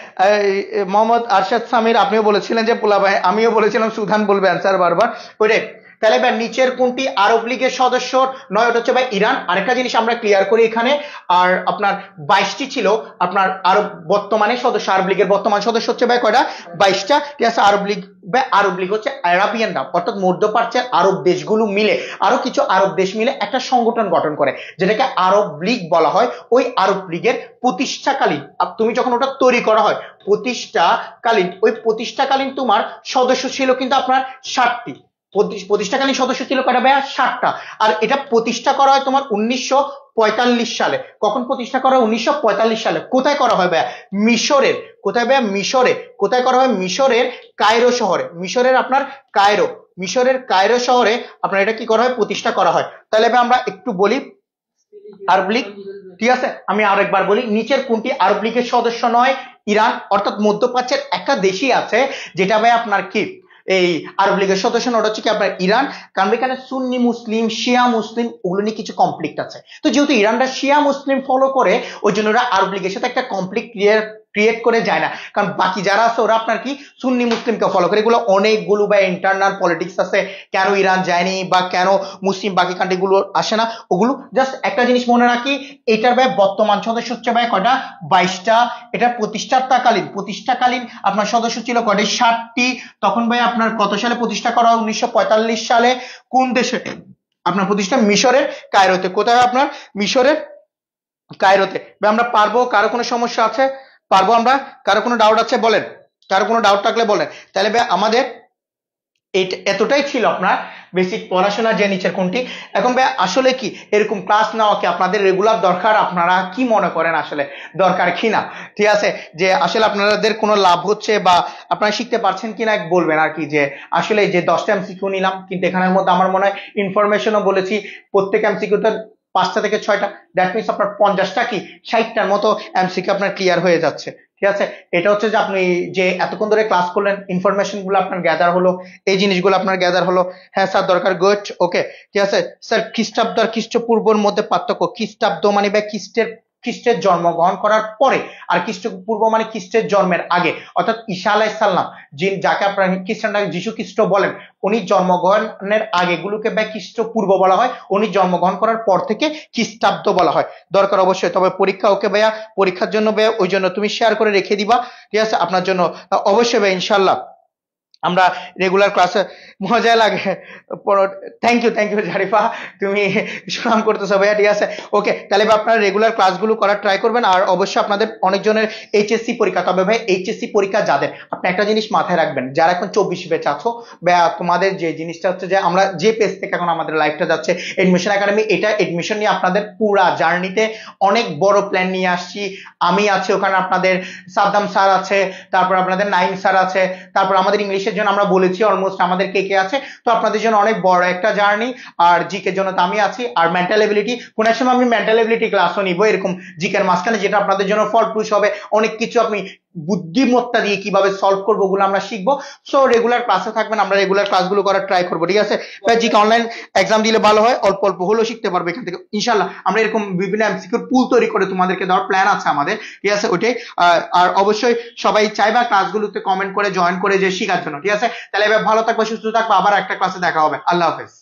মোহাম্মদ আরশাদ সামির আপনিও বলেছিলেন যে পোলাপান, আমিও বলেছিলাম সুধান বলবে অ্যান্সার বারবার। ওইটাই। তাহলে ভাই নিচের কোনটি আরব লীগের সদস্য নয়? ওটা হচ্ছে ভাই ইরান। আরেকটা জিনিস আমরা ক্লিয়ার করি এখানে, আর আপনার 22টি ছিল আপনার আরব বর্তমানে সদস্য, আরব লীগের বর্তমান সদস্য হচ্ছে ভাই কয়টা? 22টা। ঠিক আছে, আরব লীগ বা আরব লীগ হচ্ছে আরাবিয়ান নাম, অর্থাৎ মধ্যপ্রাচ্যের আরব দেশগুলো মিলে, আরো কিছু আরব দেশ মিলে একটা সংগঠন গঠন করে যেটাকে আরব লীগ বলা হয়। ওই আরব লীগের প্রতিষ্ঠাকালীন, তুমি যখন ওটা তৈরি করা হয় প্রতিষ্ঠাকালীন, ওই প্রতিষ্ঠাকালীন তোমার সদস্য ছিল কিন্তু আপনার 60টি। প্রতিষ্ঠাকালীন সদস্য ছিল কয়টা ভাইয়া? 60টা। আর এটা প্রতিষ্ঠা করা হয় তোমার 1945 সালে। কখন প্রতিষ্ঠা করা হয়? 1945 সালে। কোথায় করা হয় ভাইয়া? মিশরের। কোথায় ভাইয়া? মিশরে। কোথায় করা হয়? মিশরের কায়রো শহরে। মিশরের আপনার কায়রো, মিশরের কায়রো শহরে আপনার এটা কি করা হয়? প্রতিষ্ঠা করা হয়। তাহলে ভাই আমরা একটু বলি আরব লীগ। ঠিক আছে, আমি আরেকবার বলি, নিচের কোনটি আরব লীগের সদস্য নয়? ইরান, অর্থাৎ মধ্যপ্রাচ্যের একটা দেশই আছে যেটা ভাই আপনার কি এই আরব লীগের সদস্য নয়, ওটা হচ্ছে কি আপনার ইরান। কারণ এখানে সুন্নি মুসলিম, শিয়া মুসলিম ওগুলো নিয়ে কিছু কনফ্লিক্ট আছে। তো যেহেতু ইরানরা শিয়া মুসলিম ফলো করে, ওই জন্য ওরা আরব লীগের সাথে একটা কনফ্লিক্ট ক্রিয়েট করে যায় না। কারণ বাকি যারা আছে ওরা আপনার কি সুন্নি মুসলিমকে ফলো করে। এগুলো অনেকগুলো বা ইন্টারনাল পলিটিক্স আছে, কেন ইরান যায়নি বা কেন মুসলিম বাকি কান্ট্রি গুলো আসে না, ওগুলো জাস্ট একটা জিনিস মনে রাখি, এটার ভাই বর্তমান সদস্য হচ্ছে ভাই কয়টা? 22টা। এটা প্রতিষ্ঠাকালীন আপনার সদস্য ছিল কয়টা? 60টি। তখন ভাই আপনার কত সালে প্রতিষ্ঠা করা হয়? 1945 সালে। কোন দেশে আপনার প্রতিষ্ঠা? মিশরের কায়রোতে। কোথায়? আপনার মিশরের কায়রোতে। ভাই আমরা পারবো? কারো কোনো সমস্যা আছে? পারবো আমরা? কারো কোনো ডাউট আছে বলেন, কারো কোনো ডাউট থাকলে বলেন। তাহলে ভাই আমাদের এতটাই ছিল আপনার বেসিক পড়াশোনা, যে নিচের কোনটি। এখন ভাই আসলে কি এরকম ক্লাস নেওয়া কি আপনাদের রেগুলার দরকার? আপনারা কি মনে করেন আসলে দরকার কিনা? ঠিক আছে, যে আসলে আপনাদের কোনো লাভ হচ্ছে বা আপনারা শিখতে পারছেন কিনা বলবেন আর কি। যে আসলে যে 10টা এমসিকিউ নিলাম, কিন্তু এখানের মধ্যে আমার মনে হয় ইনফরমেশনও বলেছি, প্রত্যেক এমসিকিউতে 5টা থেকে 6টা, দ্যাট মিনস আপনার 50টা কি 60টার মতো এমসিকিউ আপনার ক্লিয়ার হয়ে যাচ্ছে। ঠিক আছে, এটা হচ্ছে যে আপনি যে এতক্ষণ ধরে ক্লাস করলেন, ইনফরমেশন গুলো আপনার গ্যাদার হলো, এই জিনিসগুলো আপনার গ্যাদার হলো। হ্যাঁ স্যার দরকার, গুড, ওকে। ঠিক আছে স্যার, খ্রিস্টাব্দ আর খ্রিস্টপূর্বর মধ্যে পার্থক্য? খ্রিস্টাব্দ মানে বা খ্রিস্টের জন্মগ্রহণ করার পরে, আর খ্রিস্টপূর্ব মানে খ্রিস্টের জন্মের আগে। অর্থাৎ ঈসা আলাইহিস সালাম, যাকে আপনারা খ্রিস্টানরা যিশু খ্রিস্ট বলেন, উনি জন্মগ্রহণের আগে গুলোকে বা খ্রিস্টপূর্ব বলা হয়, উনি জন্মগ্রহণ করার পর থেকে খ্রিস্টাব্দ বলা হয়। দরকার অবশ্যই, তবে পরীক্ষা ওকে ভাইয়া, পরীক্ষার জন্য ভাইয়া ওই জন্য তুমি শেয়ার করে রেখে দিবা। ঠিক আছে, আপনার জন্য অবশ্যই ভাই, ইনশাল্লাহ আমরা রেগুলার ক্লাসে মজা লাগে। থ্যাংক ইউ জারিফা, তুমি সুনাম করতেছো ভাইয়া। ঠিক আছে, ওকে। তাহলে আপনারা রেগুলার ক্লাসগুলো করার ট্রাই করবেন। আর অবশ্যই আপনাদের অনেকজনের এইচএসসি পরীক্ষা, তবে ভাই এইচএসসি পরীক্ষা যাদের, আপনি একটা জিনিস মাথায় রাখবেন, যারা এখন 24 ব্যাচ আছো বা তোমাদের যে জিনিসটা হচ্ছে যে আমরা যে পেজ থেকে এখন আমাদের লাইফটা যাচ্ছে এডমিশন একাডেমি, এটা এডমিশন নিয়ে আপনাদের পুরা জার্নিতে অনেক বড় প্ল্যান নিয়ে আসছি। আমি আছি ওখানে, আপনাদের সাদ্দাম স্যার আছে, তারপর আপনাদের নাইম স্যার আছে, তারপর আমাদের ইংলিশের জন্য আমরা বলেছি অলমোস্ট আমাদের কে কে আছে। তো আপনাদের জন্য অনেক বড় একটা জার্নি। আর জিকে জন্য তো আমি আছি। আর মেন্টাল এবিলিটি, কোন এক সময় আমি মেন্টাল এবিলিটি ক্লাসও নিব এরকম জিকের মাঝখানে, যেটা আপনাদের জন্য ফলপ্রসূ হবে। অনেক কিছু আপনি বুদ্ধিমত্তা দিয়ে কিভাবে সলভ করবো ওগুলো আমরা শিখবো। সো রেগুলার ক্লাসে থাকবেন, আমরা রেগুলার ক্লাসগুলো করার ট্রাই করবো। ঠিক আছে, জিকে অনলাইন এক্সাম দিলে ভালো হয়, অল্প অল্প হলেও শিখতে পারবে এখান থেকে ইনশাল্লাহ। আমরা এরকম বিভিন্ন এমসিকিউর পুল তৈরি করে তোমাদেরকে দেওয়ার প্ল্যান আছে আমাদের। ঠিক আছে, ওইটাই। আর অবশ্যই সবাই চাইবা ক্লাসগুলোতে কমেন্ট করে জয়েন করে যে শেখার জন্য। ঠিক আছে, তাহলে এবার ভালো থাকবে, সুস্থ থাকবে, আবার একটা ক্লাসে দেখা হবে। আল্লাহ হাফেজ।